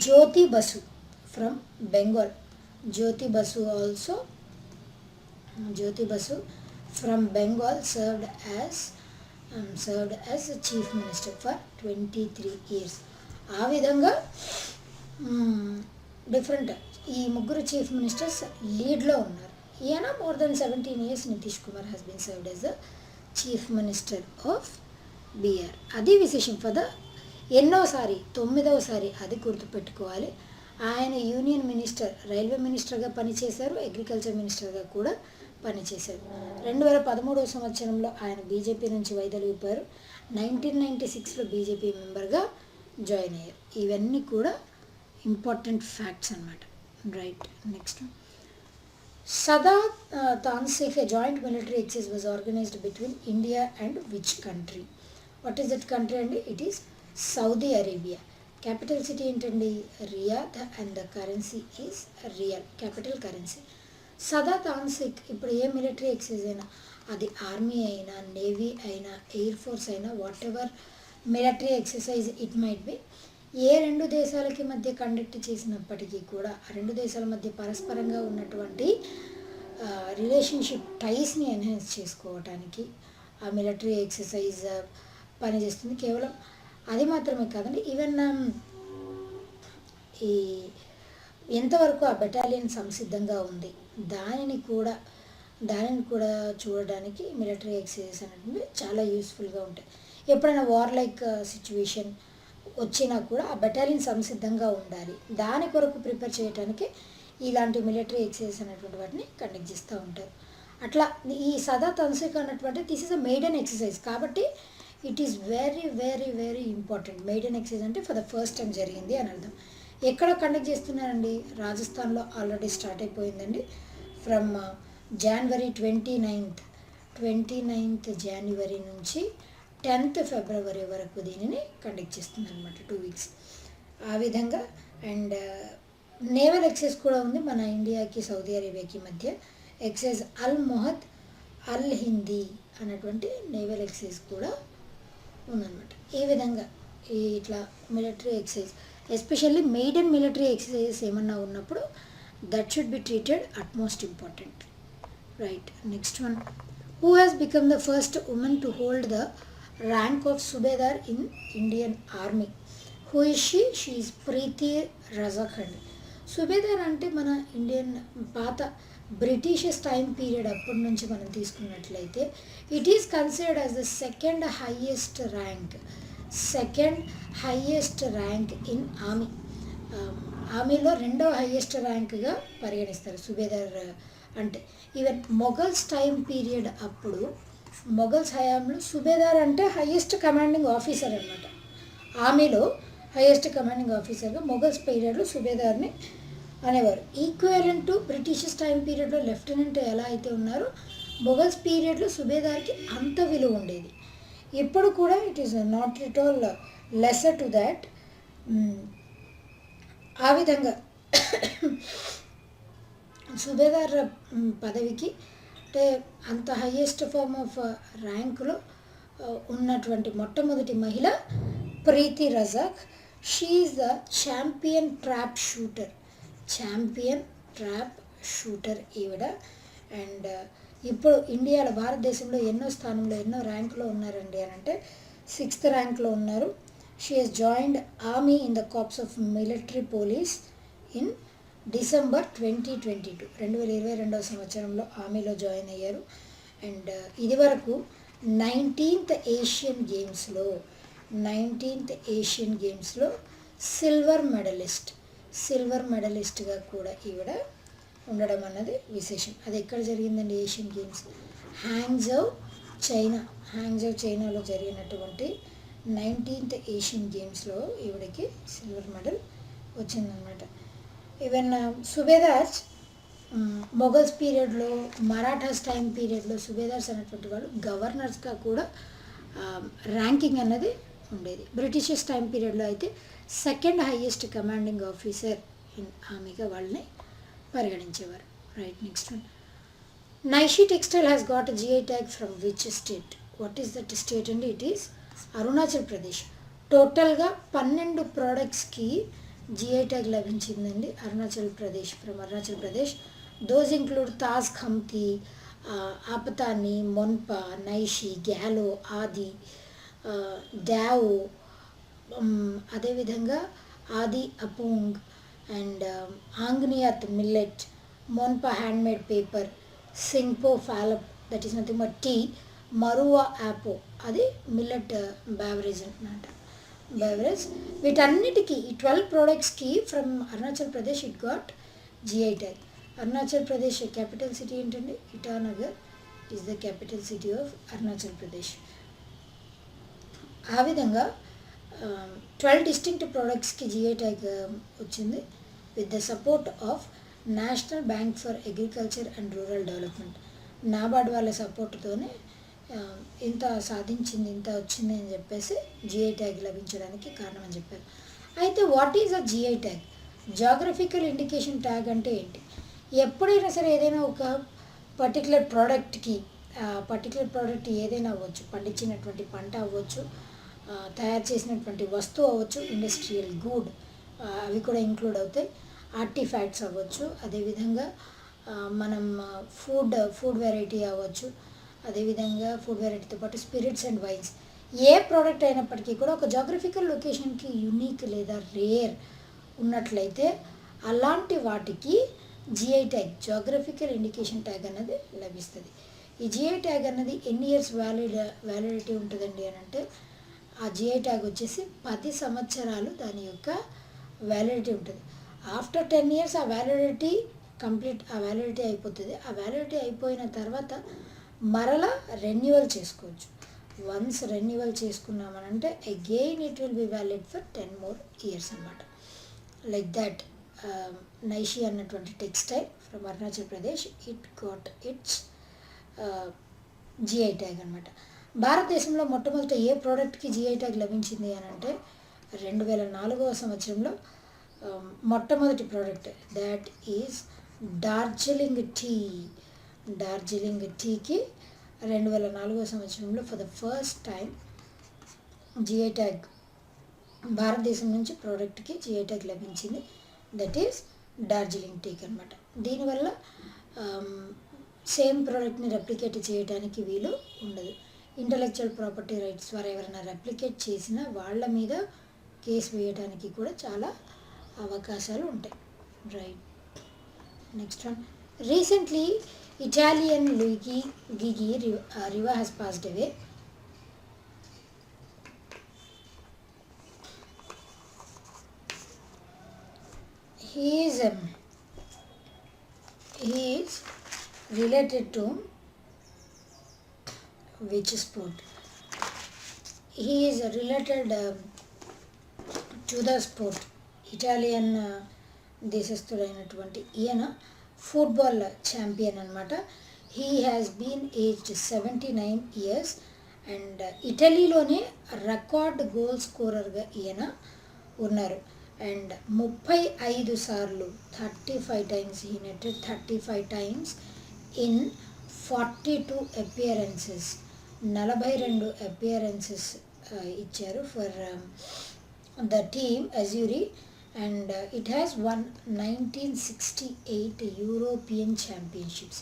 Jyoti Basu from Bengal. Jyoti Basu from Bengal served as chief minister for 23 years. ఆ విధంగా డిఫరెంట్ ఈ ముగ్గురు చీఫ్ మినిస్టర్స్ లీడ్లో ఉన్నారు. ఈయన more than 17 years Nitish Kumar has been served as the chief minister of Bihar. అది విశేషం. ఎన్నోసారి 9వసారి అది గుర్తుపెట్టుకోవాలి. ఆయన యూనియన్ మినిస్టర్, రైల్వే మినిస్టర్గా పనిచేశారు, అగ్రికల్చర్ మినిస్టర్గా కూడా పనిచేశారు. 2013వ సంవత్సరంలో ఆయన బీజేపీ నుంచి వైదొలిగిపోయారు. 1996లో బీజేపీ మెంబర్గా జాయిన్ అయ్యారు. ఇవన్నీ కూడా ఇంపార్టెంట్ ఫ్యాక్ట్స్ అన్నమాట. Right, next Sada Tansik, a joint military exercise was organized between India and which country? What is that country? And it is Saudi Arabia. Capital city ఏంటండి? Riyadh, and the currency is Riyal, capital currency. Sada Tansik ఇప్పుడు ఏ military exercise అయినా, అది army అయినా, navy అయినా, air force అయినా, whatever military exercise it might be, ఏ 2 దేశాలకి మధ్య కండక్ట్ చేసినప్పటికీ కూడా ఆ 2 దేశాల మధ్య పరస్పరంగా ఉన్నటువంటి రిలేషన్షిప్ టైస్ని ఎన్హాన్స్ చేసుకోవటానికి ఆ మిలిటరీ ఎక్సర్సైజ్ పనిచేస్తుంది. కేవలం అది మాత్రమే కాదండి, ఈవెన్ ఈ ఎంతవరకు ఆ బెటాలియన్ సంసిద్ధంగా ఉంది దానిని కూడా చూడడానికి మిలిటరీ ఎక్సర్సైజెస్ అనేవి చాలా యూస్ఫుల్గా ఉంటాయి. ఎప్పుడైనా వార్ లైక్ సిచ్యువేషన్ వచ్చినా కూడా ఆ బెటాలియన్ సంసిద్ధంగా ఉండాలి, దాని కొరకు ప్రిపేర్ చేయడానికి ఇలాంటి మిలిటరీ ఎక్సర్సైజెస్ అనేటువంటి వాటిని కండక్ట్ చేస్తూ ఉంటారు. అట్లా ఈ సదా తన్సిక్ అన్నటువంటి this is a maiden exercise కాబట్టి it is very very very important. Maiden exercise అంటే ఫర్ ద ఫస్ట్ టైం జరిగింది అని అర్థం. ఎక్కడ కండక్ట్ చేస్తున్నారండి? రాజస్థాన్లో ఆల్రెడీ స్టార్ట్ అయిపోయిందండి. ఫ్రమ్ January 29th January నుంచి 10th February వరకు దీనిని కండక్ట్ చేస్తుంది అనమాట, 2 weeks. ఆ విధంగా అండ్ నేవల్ ఎక్సైజ్ కూడా ఉంది మన ఇండియాకి సౌదీ అరేబియాకి మధ్య. Exercise Al Mohed Al Hindi అన్నటువంటి నేవల్ ఎక్సైజ్ కూడా ఉందన్నమాట. ఈ విధంగా ఇట్లా military exercise, especially maiden military exercises ఏమన్నా ఉన్నప్పుడు that should be treated utmost important. Right, next one. Who has become the first women to hold the rank of Subedar in Indian Army? Who is she? She is Preeti Razak. Subedar అంటే మన Indian పాత Britishers time period అప్పటి నుంచి మనం తీసుకున్నట్లయితే it is considered as the second highest rank in army. ఆర్మీలో 2వ highest ర్యాంక్గా పరిగణిస్తారు సుబేదార్ అంటే. ఈవెన్ మొఘల్స్ టైం పీరియడ్ అప్పుడు మొఘల్స్ హయాంలో సుబేదార్ అంటే హైయెస్ట్ కమాండింగ్ ఆఫీసర్ అనమాట. ఆర్మీలో హైయెస్ట్ కమాండింగ్ ఆఫీసర్గా మొఘల్స్ పీరియడ్లో సుబేదార్ని అనేవారు. ఈక్వలెంట్ టు బ్రిటిషర్స్ టైం పీరియడ్లో లెఫ్టినెంట్ ఎలా అయితే ఉన్నారో మొఘల్స్ పీరియడ్లో సుబేదార్కి అంత విలువ ఉండేది. ఇప్పుడు కూడా it is not at all lesser to that. ఆ విధంగా సుబేదార్ పదవికి అంటే అంత హైయెస్ట్ ఫార్మ్ ఆఫ్ ర్యాంకులో ఉన్నటువంటి మొట్టమొదటి మహిళ Preeti Razak. She is the champion trap shooter ఈవిడ. అండ్ ఇప్పుడు ఇండియాలో భారతదేశంలో ఎన్నో స్థానంలో ఎన్నో ర్యాంకులో ఉన్నారండి అని అంటే 6th ర్యాంక్లో ఉన్నారు. She has joined army in the corps of military police in December 2022, 2022వ సంవత్సరంలో ఆర్మీలో జాయిన్ అయ్యారు. అండ్ ఇది వరకు 19th ఏషియన్ గేమ్స్లో సిల్వర్ మెడలిస్ట్గా కూడా ఈవిడ ఉండడం అన్నది విశేషం. అది ఎక్కడ జరిగిందండి? ఏషియన్ గేమ్స్ హ్యాంగ్జౌ చైనాలో జరిగినటువంటి 19th ఏషియన్ గేమ్స్లో ఈవిడకి సిల్వర్ మెడల్ వచ్చిందనమాట. ఈవెన్ సుబేదార్స్ మొఘల్స్ పీరియడ్లో, మరాఠాస్ టైం పీరియడ్లో సుబేదార్స్ అనేటువంటి వాళ్ళు గవర్నర్స్గా కూడా ర్యాంకింగ్ అన్నది ఉండేది. బ్రిటిషర్స్ టైం పీరియడ్లో అయితే second highest commanding officer in ఆర్మీగా వాళ్ళని పరిగణించేవారు. Right, next one. Nyishi textile has got GI tag from which state? What is that state అండి? It is Arunachal Pradesh. టోటల్గా 12 ప్రోడక్ట్స్కి GI ట్యాగ్ లభించిందండి అరుణాచల్ ప్రదేశ్. దోస్ ఇంక్లూడ్ తాజ్ ఖమ్తి, ఆపతాని, మొన్పా, నైషి, గ్యాలో, ఆది, డావో, అదేవిధంగా Adi Apong and Angnyat millet, Monpa handmade paper, Singpho Phalap that is nothing but tea, Marua Apo అది millet beverage అన్నమాట. వీటన్నిటికీ ఈ 12 ప్రోడక్ట్స్కి from Arunachal Pradesh it got GI tag. Arunachal Pradesh capital city ఏంటండి? Itanagar is the capital city of Arunachal Pradesh. ఆ విధంగా 12 డిస్టింక్ట్ ప్రోడక్ట్స్కి GI ట్యాగ్ వచ్చింది with the support of national bank for agriculture and rural development. NABARD వాళ్ళ సపోర్ట్తోనే ఇంత సాధించింది, ఇంత వచ్చింది అని చెప్పేసి GI ట్యాగ్ లభించడానికి కారణం అని చెప్పారు. అయితే what is a GI tag? Geographical indication tag అంటే ఏంటి? ఎప్పుడైనా సరే ఏదైనా ఒక పర్టికులర్ ప్రోడక్ట్కి, పర్టికులర్ ప్రోడక్ట్ ఏదైనా అవ్వచ్చు, పండించినటువంటి పంట అవ్వచ్చు, తయారు చేసినటువంటి వస్తువు అవ్వచ్చు, ఇండస్ట్రియల్ గుడ్ అవి కూడా ఇంక్లూడ్ అవుతాయి, ఆర్టిఫాక్ట్స్ అవ్వచ్చు, అదేవిధంగా మనం ఫుడ్ వెరైటీ అవ్వచ్చు, అదేవిధంగా ఫుడ్ వెరైటీతో పాటు spirits and wines. A product అయినప్పటికీ కూడా ఒక జాగ్రఫికల్ లొకేషన్కి యూనిక్ లేదా రేర్ ఉన్నట్లయితే అలాంటి వాటికి GI tag, geographical indication tag అనేది లభిస్తుంది. ఈ GI ట్యాగ్ అన్నది ఎన్ని ఇయర్స్ వ్యాలిడిటీ ఉంటుందండి అని అంటే ఆ GI ట్యాగ్ వచ్చేసి 10 సంవత్సరాలు దాని యొక్క వ్యాలిడిటీ ఉంటుంది. ఆఫ్టర్ 10 years ఆ వ్యాలిడిటీ అయిపోతుంది. ఆ వ్యాలిడిటీ అయిపోయిన తర్వాత మరలా రెన్యువల్ చేసుకోవచ్చు. వన్స్ రెన్యువల్ చేసుకున్నామనంటే again it will be valid for 10 more years అన్నమాట. లైక్ దట్ నైషి అన్నటువంటి textile from Arunachal Pradesh it got its GI tag అనమాట. భారతదేశంలో మొట్టమొదట ఏ ప్రోడక్ట్కి GI ట్యాగ్ లభించింది అని అంటే 2004వ సంవత్సరంలో మొట్టమొదటి ప్రోడక్ట్ దట్ ఈజ్ డార్జిలింగ్ టీకి 2004వ సంవత్సరంలో for the first time GI tag భారతదేశం నుంచి ప్రోడక్ట్కి GI ట్యాగ్ లభించింది. దట్ ఈస్ డార్జిలింగ్ టీకి అనమాట. దీనివల్ల సేమ్ ప్రోడక్ట్ని రెప్లికేట్ చేయడానికి వీలు ఉండదు. ఇంటలెక్చువల్ ప్రాపర్టీ రైట్స్ ద్వారా ఎవరైనా రెప్లికేట్ చేసినా వాళ్ళ మీద కేసు వేయడానికి కూడా చాలా అవకాశాలు ఉంటాయి. Right, next one. Recently Italian Luigi Riva has passed away. He is related to which sport? He is related to the sport. Italian దేశస్థుడైనటువంటి ఈయన ఫుట్బాల్ ఛాంపియన్ అనమాట. He has been aged 79 years and ఇటలీలోనే record goal స్కోరర్గా ఈయన ఉన్నారు. And 35 సార్లు 35 times he netted 35 times in 42 appearances 42 appearances ఇచ్చారు for the team Azzurri. And it has won 1968 European Championships.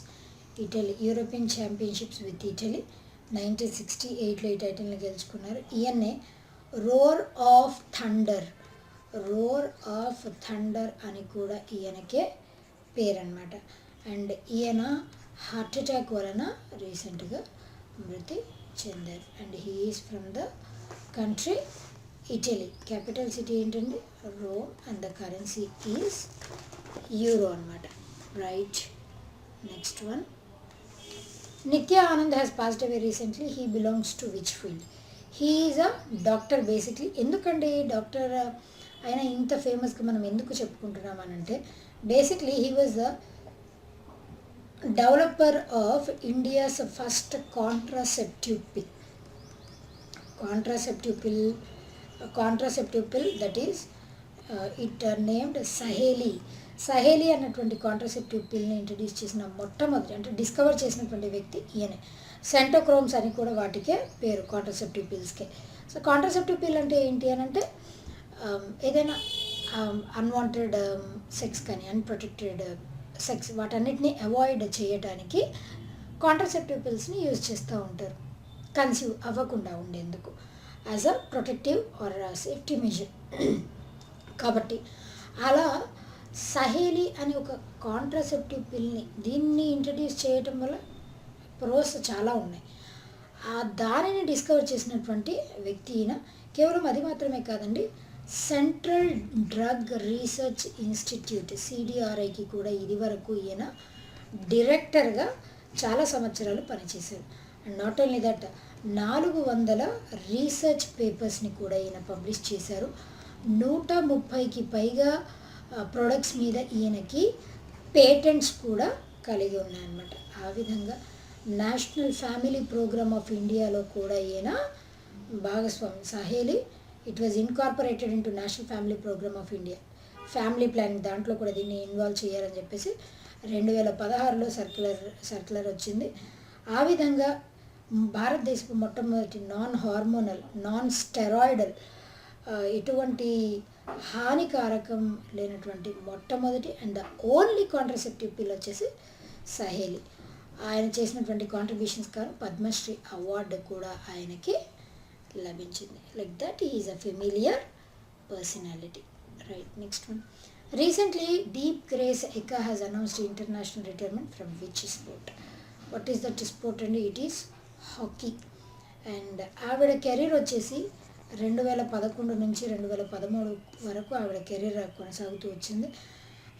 European Championships with Italy 1968లో ఈ టైటిల్ని గెలుచుకున్నారు. ఈయన్నే roar of thunder అని కూడా ఈయనకే పేరు అనమాట. అండ్ ఈయన హార్ట్ అటాక్ వలన రీసెంట్గా మృతి చెందారు. And he is from the country Italy. Capital city ఏంటండి? Rome. And the currency is euro అనమాట. Right, next one. Nitya Anand has passed away recently. He belongs to which field? He is a doctor basically. ఎందుకండి doctor ఆయన ఇంత ఫేమస్గా మనం ఎందుకు చెప్పుకుంటున్నామనంటే basically he was the developer of India's first contraceptive pill that is it named Saheli అన్నటువంటి contraceptive పిల్ని introduce చేసిన మొట్టమొదటి అంటే డిస్కవర్ చేసినటువంటి వ్యక్తి ఈయనే. సెంటోక్రోమ్స్ అని కూడా వాటికే పేరు కాంట్రాసెప్టివ్ పిల్స్కే. సో కాంట్రాసెప్టివ్ పిల్ అంటే ఏంటి అని అంటే ఏదైనా అన్వాంటెడ్ సెక్స్ కానీ అన్ప్రొటెక్టెడ్ సెక్స్ వాటన్నిటిని అవాయిడ్ చేయడానికి కాంట్రాసెప్టివ్ పిల్స్ని యూజ్ చేస్తూ ఉంటారు కన్సీవ్ అవ్వకుండా ఉండేందుకు as a protective or safety measure. కాబట్టి అలా సహేలీ అని ఒక కాంట్రాసెప్టివ్ పిల్ని దీన్ని ఇంట్రడ్యూస్ చేయటం వల్ల ప్రోస్ చాలా ఉన్నాయి. దానిని డిస్కవర్ చేసినటువంటి వ్యక్తి ఈయన. కేవలం అది మాత్రమే కాదండి, సెంట్రల్ డ్రగ్ రీసెర్చ్ ఇన్స్టిట్యూట్ సిడిఆర్ఐకి కూడా ఇది వరకు ఈయన డైరెక్టర్గా చాలా సంవత్సరాలు పనిచేశారు. And not only that 400 research పేపర్స్ని కూడా ఈయన పబ్లిష్ చేశారు. 130కి పైగా ప్రొడక్ట్స్ మీద ఈయనకి పేటెంట్స్ కూడా కలిగి ఉన్నాయన్నమాట. ఆ విధంగా నేషనల్ ఫ్యామిలీ ప్రోగ్రామ్ ఆఫ్ ఇండియాలో కూడా ఈయన భాగస్వామి. Saheli it was incorporated into national family programme of India. Family planning దాంట్లో కూడా దీన్ని ఇన్వాల్వ్ చేయాలని చెప్పేసి 2016లో సర్క్యులర్ వచ్చింది. ఆ విధంగా భారతదేశపు మొట్టమొదటి నాన్ హార్మోనల్ నాన్ స్టెరాయిడల్ ఎటువంటి హానికారకం లేనటువంటి మొట్టమొదటి అండ్ ద ఓన్లీ కాంట్రాసెప్టివ్ పిల్ వచ్చేసి సహేలీ. ఆయన చేసినటువంటి కాంట్రిబ్యూషన్స్ కాను పద్మశ్రీ అవార్డు కూడా ఆయనకి లభించింది. Like that he is a familiar personality. Right, next one. Recently Deep Grace Ekka has announced international retirement from which sport? What is that sport అండి? It is hockey. అండ్ ఆవిడ కెరీర్ వచ్చేసి 2011 నుంచి 2013 వరకు ఆవిడ కెరీర్ కొనసాగుతూ వచ్చింది.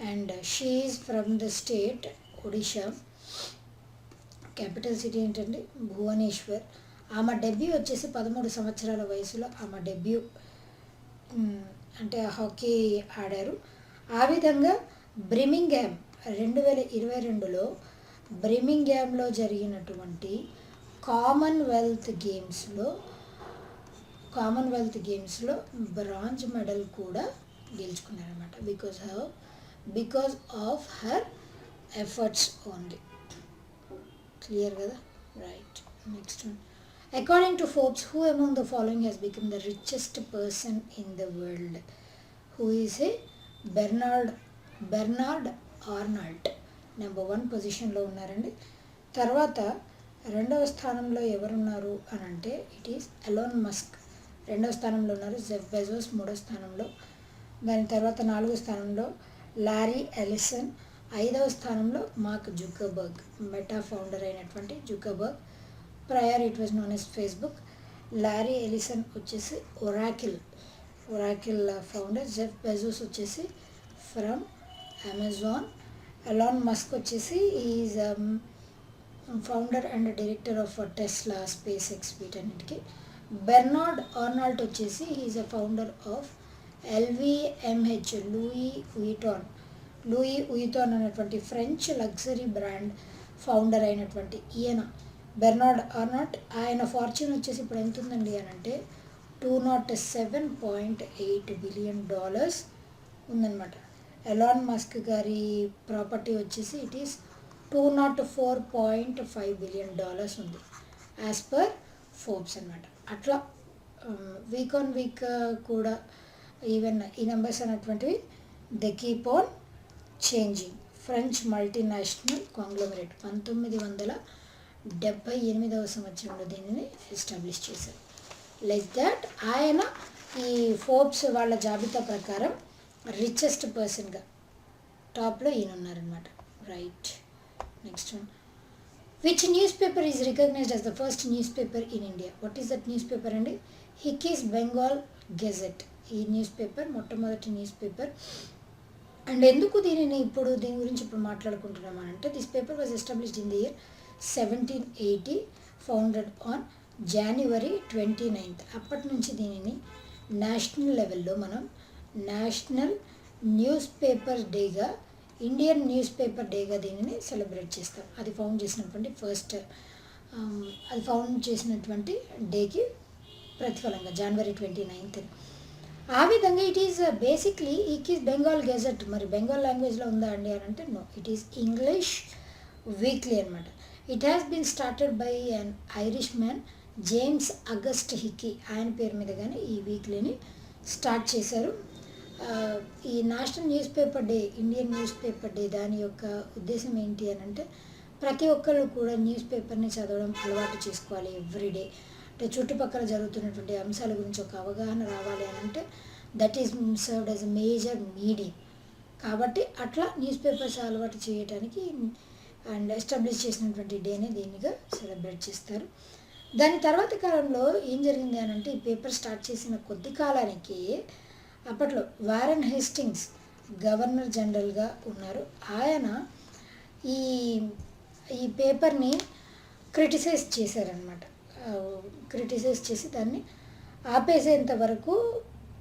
And she is from the state Odisha. Capital city ఏంటండి? భువనేశ్వర్. ఆమె డెబ్యూ వచ్చేసి 13 సంవత్సరాల వయసులో ఆమె డెబ్యూ అంటే హాకీ ఆడారు. ఆ విధంగా బ్రిమింగ్హామ్ 2022లో బ్రిమింగ్హామ్లో జరిగినటువంటి కామన్వెల్త్ గేమ్స్లో బ్రాంజ్ మెడల్ కూడా గెలుచుకున్నారన్నమాట. Because of her efforts only. Clear కదా? Right, next one. According to Forbes, who among the following has become the richest person in the world? Who is a Bernard Arnault number 1 పొజిషన్లో ఉన్నారండి. తర్వాత 2వ స్థానంలో ఎవరున్నారు అని అంటే ఇట్ ఈస్ ఎలాన్ మస్క్ 2వ స్థానంలో ఉన్నారు. జెఫ్ బెజోస్ 3వ స్థానంలో. దాని తర్వాత 4వ స్థానంలో లారీ ఎలిసన్. 5వ స్థానంలో మార్క్ జుకర్బర్గ్, మెటా ఫౌండర్ అయినటువంటి Zuckerberg. Prior it was known as Facebook. Larry Ellison వచ్చేసి ఒరాకిల్ ఫౌండర్. జెఫ్ బెజోస్ వచ్చేసి ఫ్రమ్ అమెజాన్. ఎలాన్ మస్క్ వచ్చేసి is founder and director of Tesla, SpaceX వీటన్నిటికీ. Bernard Arnault వచ్చేసి is a founder of LVMH, Louis Vuitton అనేటువంటి French luxury brand founder అయినటువంటి ఈయన Bernard Arnold. ఆయన fortune వచ్చేసి ఇప్పుడు ఎంత ఉందండి అని అంటే $207.8 బిలియన్ ఉందన్నమాట. ఎలాన్ మస్క్ గారి ప్రాపర్టీ వచ్చేసి ఇట్ ఈస్ $204.5 బిలియన్ ఉంది యాజ్ పర్ ఫోర్బ్స్ అన్నమాట. అట్లా వీక్ ఆన్ వీక్ కూడా ఈవెన్ ఈ నెంబర్స్ అనేటువంటివి they keep on changing. French multinational conglomerate 1978వ సంవత్సరంలో దీనిని ఎస్టాబ్లిష్ చేశారు. లైక్ దట్ ఆయన ఈ ఫోర్బ్స్ వాళ్ళ జాబితా ప్రకారం రిచెస్ట్ పర్సన్గా టాప్లో ఈయన ఉన్నారనమాట. Right, next one. Which newspaper is recognized as the first newspaper in India? What is that newspaper అండి? Hicky's Bengal gazette. ఈ న్యూస్ పేపర్ మొట్టమొదటి న్యూస్ పేపర్. అండ్ ఎందుకు దీని గురించి ఇప్పుడు మాట్లాడుకుంటున్నామనంటే this paper was established in the year 1780, founded on January 29. అప్పటి నుంచి దీనిని నేషనల్ లెవెల్లో మనం నేషనల్ న్యూస్ పేపర్ డేగా, ఇండియన్ న్యూస్ పేపర్ డేగా దీనిని సెలబ్రేట్ చేస్తాం. అది ఫౌండ్ చేసినటువంటి డేకి ప్రతిఫలంగా జనవరి 29. ఆ విధంగా it is basically is Bengal gazette. మరి బెంగాల్ లాంగ్వేజ్లో ఉందా అండి అని అంటే no, it is English weekly అనమాట. It has been started by an Irishman James Augustus Hicky. ఆయన పేరు మీదగానే ఈ వీక్లీని స్టార్ట్ చేశారు. ఈ national newspaper day, Indian newspaper day, దాని యొక్క ఉద్దేశం ఏంటి అని అంటే ప్రతి ఒక్కళ్ళు కూడా న్యూస్ పేపర్ని చదవడం అలవాటు చేసుకోవాలి ఎవ్రీడే. అంటే చుట్టుపక్కల జరుగుతున్నటువంటి అంశాల గురించి ఒక అవగాహన రావాలి అని అంటే that is served as a major medium. కాబట్టి అట్లా న్యూస్ పేపర్స్ అలవాటు చేయడానికి అండ్ ఎస్టాబ్లిష్ చేసినటువంటి డేనే దీనిగా సెలబ్రేట్ చేస్తారు. దాని తర్వాత కాలంలో ఏం జరిగింది అని అంటే ఈ పేపర్ స్టార్ట్ చేసిన కొద్ది కాలానికి అప్పట్లో వారెన్ హేస్టింగ్స్ గవర్నర్ జనరల్గా ఉన్నారు. ఆయన ఈ పేపర్ని క్రిటిసైజ్ చేశారనమాట. క్రిటిసైజ్ చేసి దాన్ని ఆపేసేంత వరకు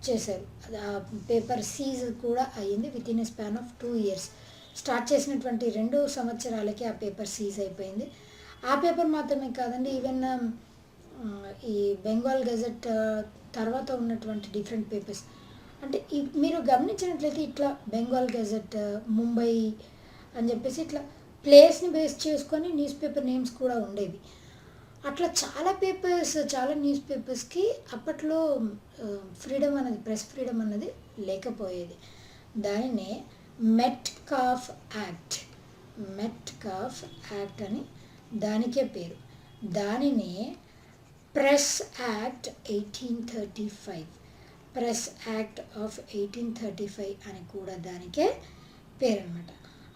చేశారు. ఆ పేపర్ సీజ్ కూడా అయ్యింది with in a span of 2 years. Start చేసినటువంటి 2 సంవత్సరాలకి ఆ పేపర్ సీజ్ అయిపోయింది. ఆ పేపర్ మాత్రమే కాదండి, ఈవెన్ ఈ బెంగాల్ గెజెట్ తర్వాత ఉన్నటువంటి డిఫరెంట్ పేపర్స్ అంటే మీరు గమనించినట్లయితే ఇట్లా బెంగాల్ గెజెట్, ముంబై అని చెప్పేసి ఇట్లా ప్లేస్ని బేస్ చేసుకొని న్యూస్ పేపర్ నేమ్స్ కూడా ఉండేవి. అట్లా చాలా న్యూస్ పేపర్స్కి అప్పట్లో ఫ్రీడమ్ అనేది, ప్రెస్ ఫ్రీడమ్ అన్నది లేకపోయేది. దానినే మెట్కాఫ్ యాక్ట్ అని దానికే పేరు. దానినే press act 1835, press act of 1835 అని కూడా దానికే పేరు అనమాట.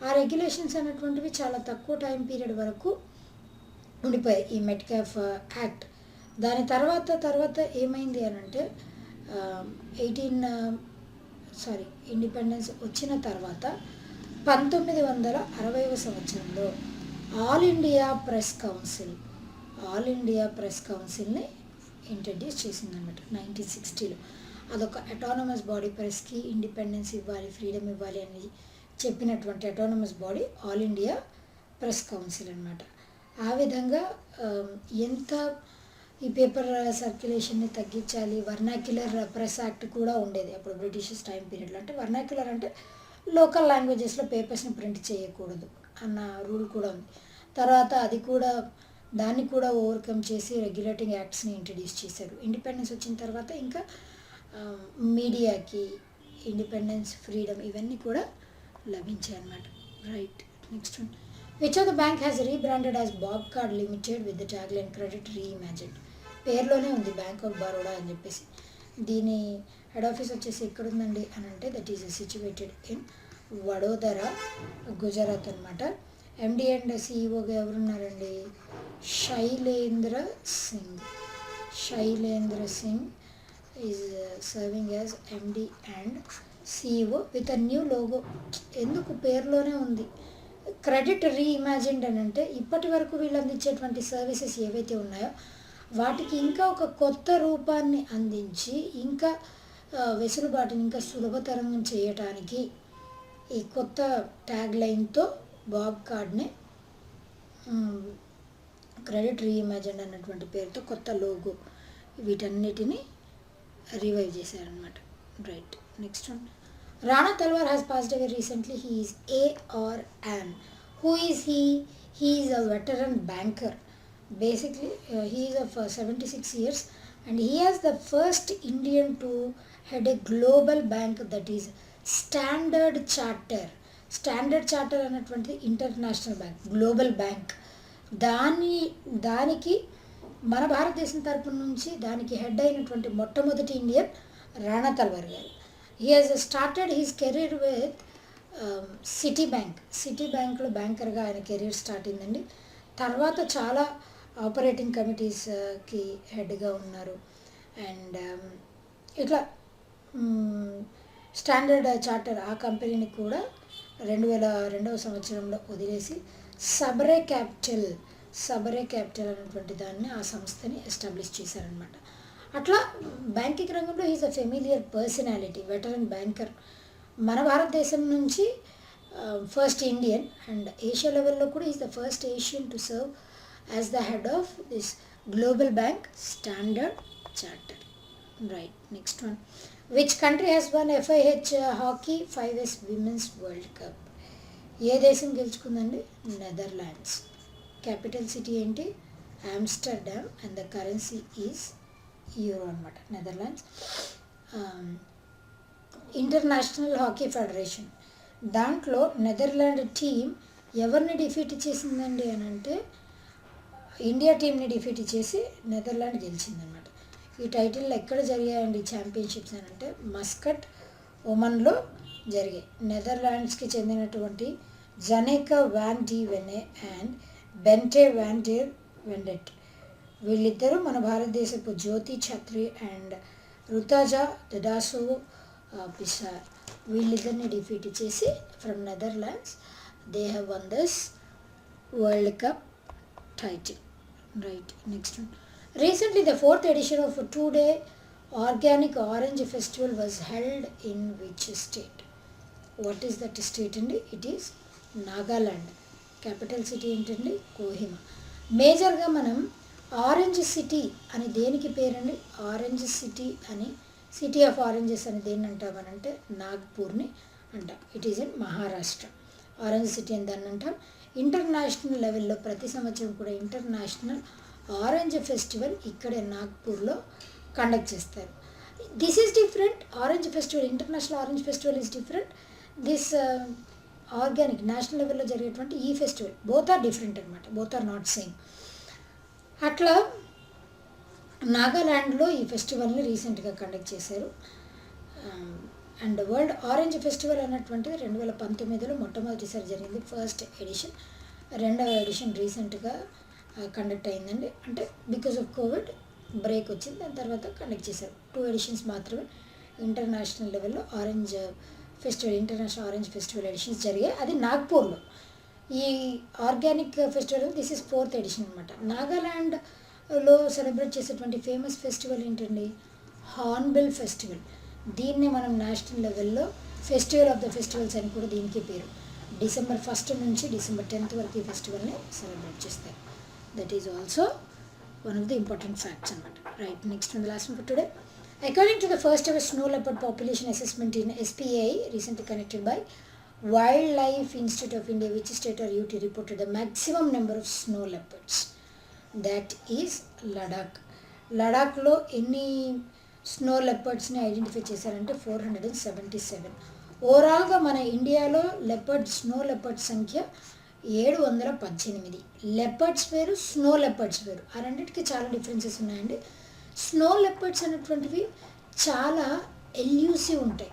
ఆ రెగ్యులేషన్స్ అనేటువంటివి చాలా తక్కువ టైం పీరియడ్ వరకు ఉండిపోయాయి ఈ మెట్కాఫ్ యాక్ట్. దాని తర్వాత ఏమైంది అని అంటే ఇండిపెండెన్స్ వచ్చిన తర్వాత 1960వ సంవత్సరంలో ఆల్ ఇండియా ప్రెస్ కౌన్సిల్ని ఇంట్రడ్యూస్ చేసిందన్నమాట 1960లో. అదొక అటానమస్ బాడీ, ప్రెస్కి ఇండిపెండెన్స్ ఇవ్వాలి, ఫ్రీడమ్ ఇవ్వాలి అని చెప్పినటువంటి autonomous body all India press council అనమాట. ఆ విధంగా ఎంత ఈ పేపర్ సర్క్యులేషన్ని తగ్గించాలి, వర్నాక్యులర్ ప్రెస్ యాక్ట్ కూడా ఉండేది అప్పుడు బ్రిటిషర్స్ టైం పీరియడ్లో. అంటే వర్నాక్యులర్ అంటే లోకల్ లాంగ్వేజెస్లో పేపర్స్ని ప్రింట్ చేయకూడదు అన్న రూల్ కూడా ఉంది. తర్వాత దాన్ని కూడా ఓవర్కమ్ చేసి రెగ్యులేటింగ్ యాక్ట్స్ని ఇంట్రడ్యూస్ చేశారు. ఇండిపెండెన్స్ వచ్చిన తర్వాత ఇంకా మీడియాకి ఇండిపెండెన్స్, ఫ్రీడమ్ ఇవన్నీ కూడా లభించాయి అన్నమాట. Right, next one. Which of the bank has rebranded as BOB card limited with the tagline credit reimagined. పేరులోనే ఉంది బ్యాంక్ ఆఫ్ బరోడా అని చెప్పేసి. దీని హెడ్ ఆఫీస్ వచ్చేసి ఎక్కడుందండి అని అంటే that is situated in Vadodara, Gujarat అనమాట. ఎండి అండ్ సిఇఓగా ఎవరున్నారండి? Shailendra Singh is serving as MD and CEO with a new logo. ఎందుకు పేరులోనే ఉంది క్రెడిట్ రీఇమాజిన్డ్ అని అంటే ఇప్పటి వరకు వీళ్ళు అందించేటువంటి సర్వీసెస్ ఏవైతే ఉన్నాయో వాటికి ఇంకా ఒక కొత్త రూపాన్ని అందించి ఇంకా వెసులుబాటుని ఇంకా సులభతరం చేయటానికి ఈ కొత్త ట్యాగ్ లైన్తో బాబ్ కార్డ్ని క్రెడిట్ రీఇమాజిన్డ్ అన్నటువంటి పేరుతో కొత్త లోగో వీటన్నిటిని రివైవ్ చేశారనమాట. Right, next one. Rana Talwar has passed away recently. He is A or an. Who is he? He is a veteran banker. Basically, he is of 76 years and he is the first Indian to head a global bank, that is Standard Chartered. Standard Chartered అన్నటువంటి international bank, global bank. దానికి మన భారతదేశం తరపు నుంచి దానికి head అయినటువంటి మొట్టమొదటి Indian Rana తల్వార్ గారు. He has started his career with city బ్యాంక్లో బ్యాంకర్గా ఆయన కెరీర్ స్టార్ట్ అయిందండి. తర్వాత చాలా ఆపరేటింగ్ కమిటీస్కి హెడ్గా ఉన్నారు. అండ్ ఇట్లా స్టాండర్డ్ చార్టర్ ఆ కంపెనీని కూడా 2002వ సంవత్సరంలో వదిలేసి సబరే క్యాపిటల్ అనేటువంటి దాన్ని, ఆ సంస్థని ఎస్టాబ్లిష్ చేశారనమాట. అట్లా బ్యాంకింగ్ రంగంలో is a familiar personality, veteran banker. మన భారతదేశం నుంచి ఫస్ట్ ఇండియన్ అండ్ ఏషియా లెవెల్లో కూడా is the first Asian to serve as the head of this global bank Standard Charter. Right, next one. Which country has won FIH hockey 5S women's world cup? ఏ దేశం గెలుచుకుందండి? Netherlands. Capital city ఏంటి? Amsterdam and the currency is euro అనమాట. Netherlands. International hockey federation, దాంట్లో Netherland team ఎవరిని defeat చేసిందండి అని అంటే ఇండియా టీంని డిఫీట్ చేసి నెదర్లాండ్ గెలిచిందనమాట. ఈ టైటిల్ ఎక్కడ జరిగాయండి ఛాంపియన్షిప్స్ అని అంటే మస్కట్, ఒమన్లో జరిగాయి. నెదర్లాండ్స్కి చెందినటువంటి Janneke van de Venne and Bente van der Veldt, వీళ్ళిద్దరూ మన భారతదేశపు జ్యోతి ఛత్రి అండ్ రుతాజా దడాసో పిసార్, వీళ్ళిద్దరిని డిఫీట్ చేసి from Netherlands they have one this world cup title. Right, next one. Recently, the 4th edition of a 2-day organic orange festival was held in which state? What is that state? And it is Nagaland. Capital city ఏంటండి? కోహిమా. మేజర్గా మనం orange city అని దేనికి పేరండి? Orange city అని, city of oranges అని దేన్ని అంటామనంటే నాగ్పూర్ని అంటాం. It is in Maharashtra. Orange city అని దాన్ని అంటాం. ఇంటర్నేషనల్ లెవెల్లో ప్రతి సంవత్సరం కూడా ఇంటర్నేషనల్ ఆరెంజ్ ఫెస్టివల్ ఇక్కడే నాగ్పూర్లో కండక్ట్ చేస్తారు. This is different. Orange festival, international orange festival is different. This organic national లెవెల్లో జరిగేటువంటి ఈ ఫెస్టివల్ బోత్ ఆర్ డిఫరెంట్ అనమాట, బోత్ ఆర్ నాట్ సేమ్. అట్లా నాగాల్యాండ్లో ఈ ఫెస్టివల్ని రీసెంట్గా కండక్ట్ చేశారు. అండ్ వరల్డ్ ఆరెంజ్ ఫెస్టివల్ అన్నటువంటిది 2019లో మొట్టమొదటిసారి జరిగింది, ఫస్ట్ ఎడిషన్. రెండవ ఎడిషన్ రీసెంట్గా కండక్ట్ అయిందండి. అంటే బికాస్ ఆఫ్ కోవిడ్ బ్రేక్ వచ్చింది, దాని తర్వాత కండక్ట్ చేశారు. 2 ఎడిషన్స్ మాత్రమే ఇంటర్నేషనల్ లెవెల్లో orange festival, international orange festival editions జరిగాయి. అది నాగ్పూర్లో. ఈ organic festival this is 4th edition అనమాట. నాగాల్యాండ్లో సెలబ్రేట్ చేసేటువంటి ఫేమస్ ఫెస్టివల్ ఏంటండి? Hornbill festival. దీన్ని మనం నేషనల్ లెవెల్లో ఫెస్టివల్ ఆఫ్ ద ఫెస్టివల్స్ అని కూడా దీనికి పేరు. December 1st నుంచి December 10th వరకు ఈ ఫెస్టివల్ని సెలబ్రేట్ చేస్తారు. That is also one of the important facts అనమాట. Right, next one, the last one for today. According to the first ever snow leopard population assessment in SPAI recently conducted by Wildlife Institute of India, which state or UT reported the maximum number of snow leopards? That is Ladakh. లడాఖ్లో ఎన్ని snow లెపర్డ్స్ని identify చేశారంటే 477. ఓవరాల్గా మన ఇండియాలో snow leopards సంఖ్య 718. Leopards వేరు, snow leopards వేరు, ఆ రెండింటికి చాలా డిఫరెన్సెస్ ఉన్నాయండి. స్నో లెపర్డ్స్ అనేటువంటివి చాలా ఎల్యూసివ్ ఉంటాయి.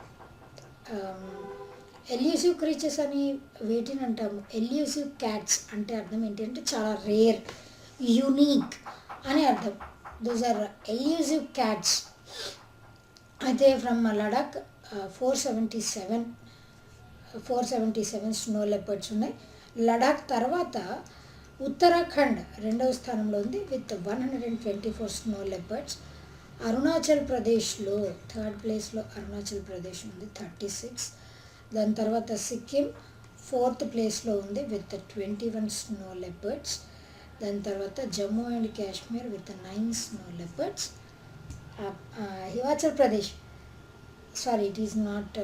ఎల్యూసివ్ క్రీచర్స్ అని వేటిని అంటాము? ఎల్యూసివ్ క్యాట్స్ అంటే అర్థం ఏంటి అంటే చాలా రేర్, యూనిక్ అని అర్థం. Those are elusive cats. అయితే ఫ్రమ్ లడాక్ 477 స్నో లెపర్డ్స్ ఉన్నాయి. లడాక్ తర్వాత ఉత్తరాఖండ్ రెండవ స్థానంలో ఉంది విత్ 124 స్నో లెపర్డ్స్. అరుణాచల్ ప్రదేశ్లో 3rd ప్లేస్లో అరుణాచల్ ప్రదేశ్ ఉంది 36. దాని తర్వాత సిక్కిం 4th ప్లేస్లో ఉంది విత్ 21 స్నో లెపర్డ్స్. దాని తర్వాత Jammu and Kashmir with 9 snow leopards. Himachal Pradesh, sorry it is not,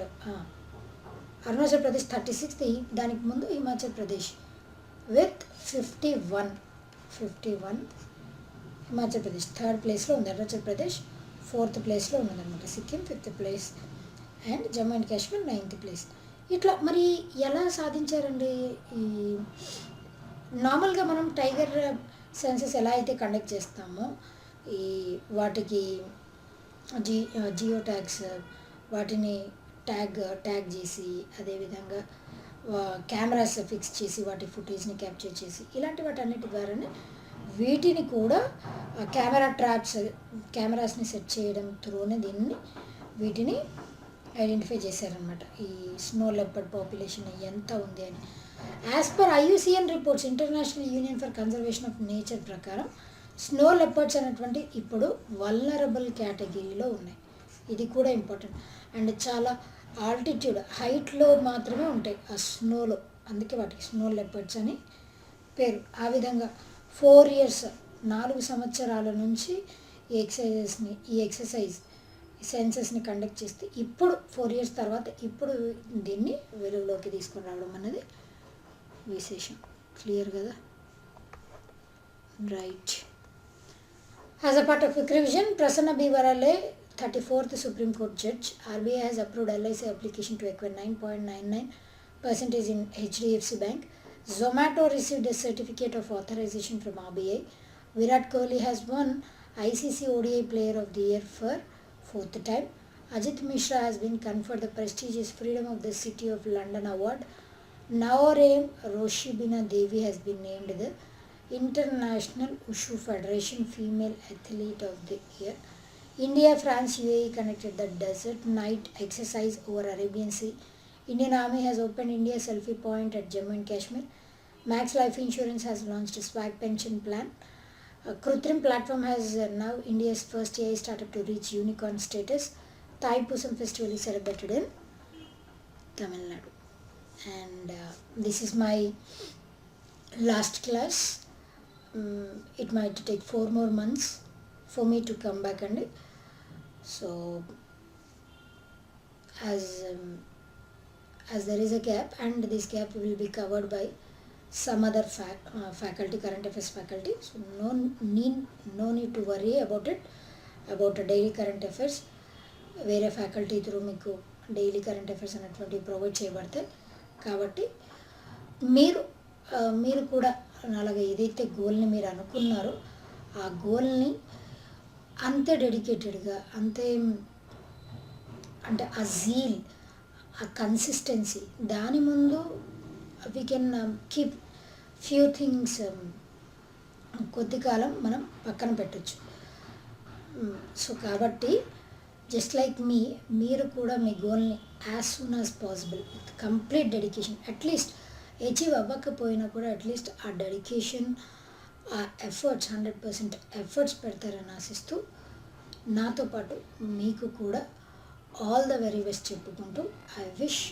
Arunachal Pradesh 36, దానికి ముందు హిమాచల్ ప్రదేశ్ విత్ 51. హిమాచల్ ప్రదేశ్ 3rd ప్లేస్లో ఉంది, అరుణాచల్ ప్రదేశ్ 4th ప్లేస్లో ఉన్నదన్నమాట, Sikkim 5th place and Jammu and Kashmir 9th place. ఇట్లా మరి ఎలా సాధించారండి? ఈ నార్మల్గా మనం టైగర్ సెన్సెస్ ఎలా అయితే కండక్ట్ చేస్తామో ఈ వాటికి జియో ట్యాగ్స్, వాటిని ట్యాగ్ చేసి అదేవిధంగా కెమెరాస్ ఫిక్స్ చేసి వాటి ఫుటేజ్ని క్యాప్చర్ చేసి ఇలాంటి వాటన్నిటి ద్వారానే వీటిని కూడా కెమెరాస్ని సెట్ చేయడం త్రూనే వీటిని ఐడెంటిఫై చేశారనమాట. ఈ స్నో లెపర్డ్ పాపులేషన్ ఎంత ఉంది అని. As per IUCN reports, international union for conservation of nature ప్రకారం స్నో లెపర్డ్స్ అనేటువంటి ఇప్పుడు వల్నరబుల్ కేటగిరీలో ఉన్నాయి. ఇది కూడా ఇంపార్టెంట్. అండ్ చాలా ఆల్టిట్యూడ్ హైట్లో మాత్రమే ఉంటాయి ఆ స్నోలో, అందుకే వాటికి స్నో లెపర్డ్స్ అని పేరు. ఆ విధంగా 4 years 4 సంవత్సరాల నుంచి ఈ ఎక్సర్సైజ్ సెన్సెస్ని కండక్ట్ చేస్తే ఇప్పుడు 4 years తర్వాత ఇప్పుడు దీన్ని వెలుగులోకి తీసుకొని రావడం అనేది విశేషం. క్లియర్ కదా? Right. As a part of quick revision, Prasanna B. Varale, 34th Supreme Court Judge, RBI has approved LIC application to acquire 9.99% in HDFC Bank. Zomato received a certificate of authorization from RBI. Virat Kohli has won ICC ODI Player of the Year for 4th time. Ajit Mishra has been conferred the prestigious Freedom of the City of London Award. Naorem Roshibina Devi has been named the International Wushu Federation Female Athlete of the Year. India, France, UAE connected the desert night exercise over Arabian Sea. Indian Army has opened India selfie point at Jammu and Kashmir. Max Life Insurance has launched a swag pension plan. Krutrim platform has now India's first AI startup to reach unicorn status. Thaipusam festival is celebrated in Tamil Nadu. And this is my last class. It might take 4 more months for me to come back, and so as there is a gap, and this gap will be covered by some other faculty, current affairs faculty, so no need to worry about it, about daily current affairs. వేరే faculty through మీకు daily current affairs అనేటువంటి provide చేయబడతాయి. కాబట్టి మీరు కూడా అలాగే ఏదైతే గోల్ని మీరు అనుకున్నారో ఆ గోల్ని అంతే డెడికేటెడ్గా, అంతే అంటే ఆ జీల్, ఆ కన్సిస్టెన్సీ, దాని ముందు we can keep few things, కొద్ది కాలం మనం పక్కన పెట్టచ్చు. సో కాబట్టి జస్ట్ లైక్ మీరు కూడా మీ గోల్ని as soon as possible with complete dedication, at least achieve అవ్వకపోయినా కూడా అట్లీస్ట్ ఆ డెడికేషన్, ఆ ఎఫర్ట్స్ 100% ఎఫర్ట్స్ పెడతారని ఆశిస్తూ నాతో పాటు మీకు కూడా ఆల్ ద వెరీ బెస్ట్ చెప్పుకుంటూ I wish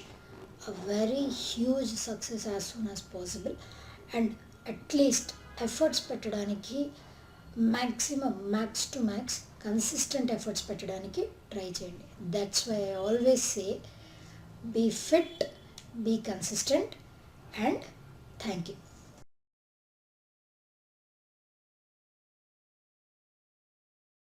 a very huge success as soon as possible. And at least efforts పెట్టడానికి maximum, max to max consistent efforts పెట్టడానికి ట్రై చేయండి. That's why I always say be fit, be consistent, and thank you.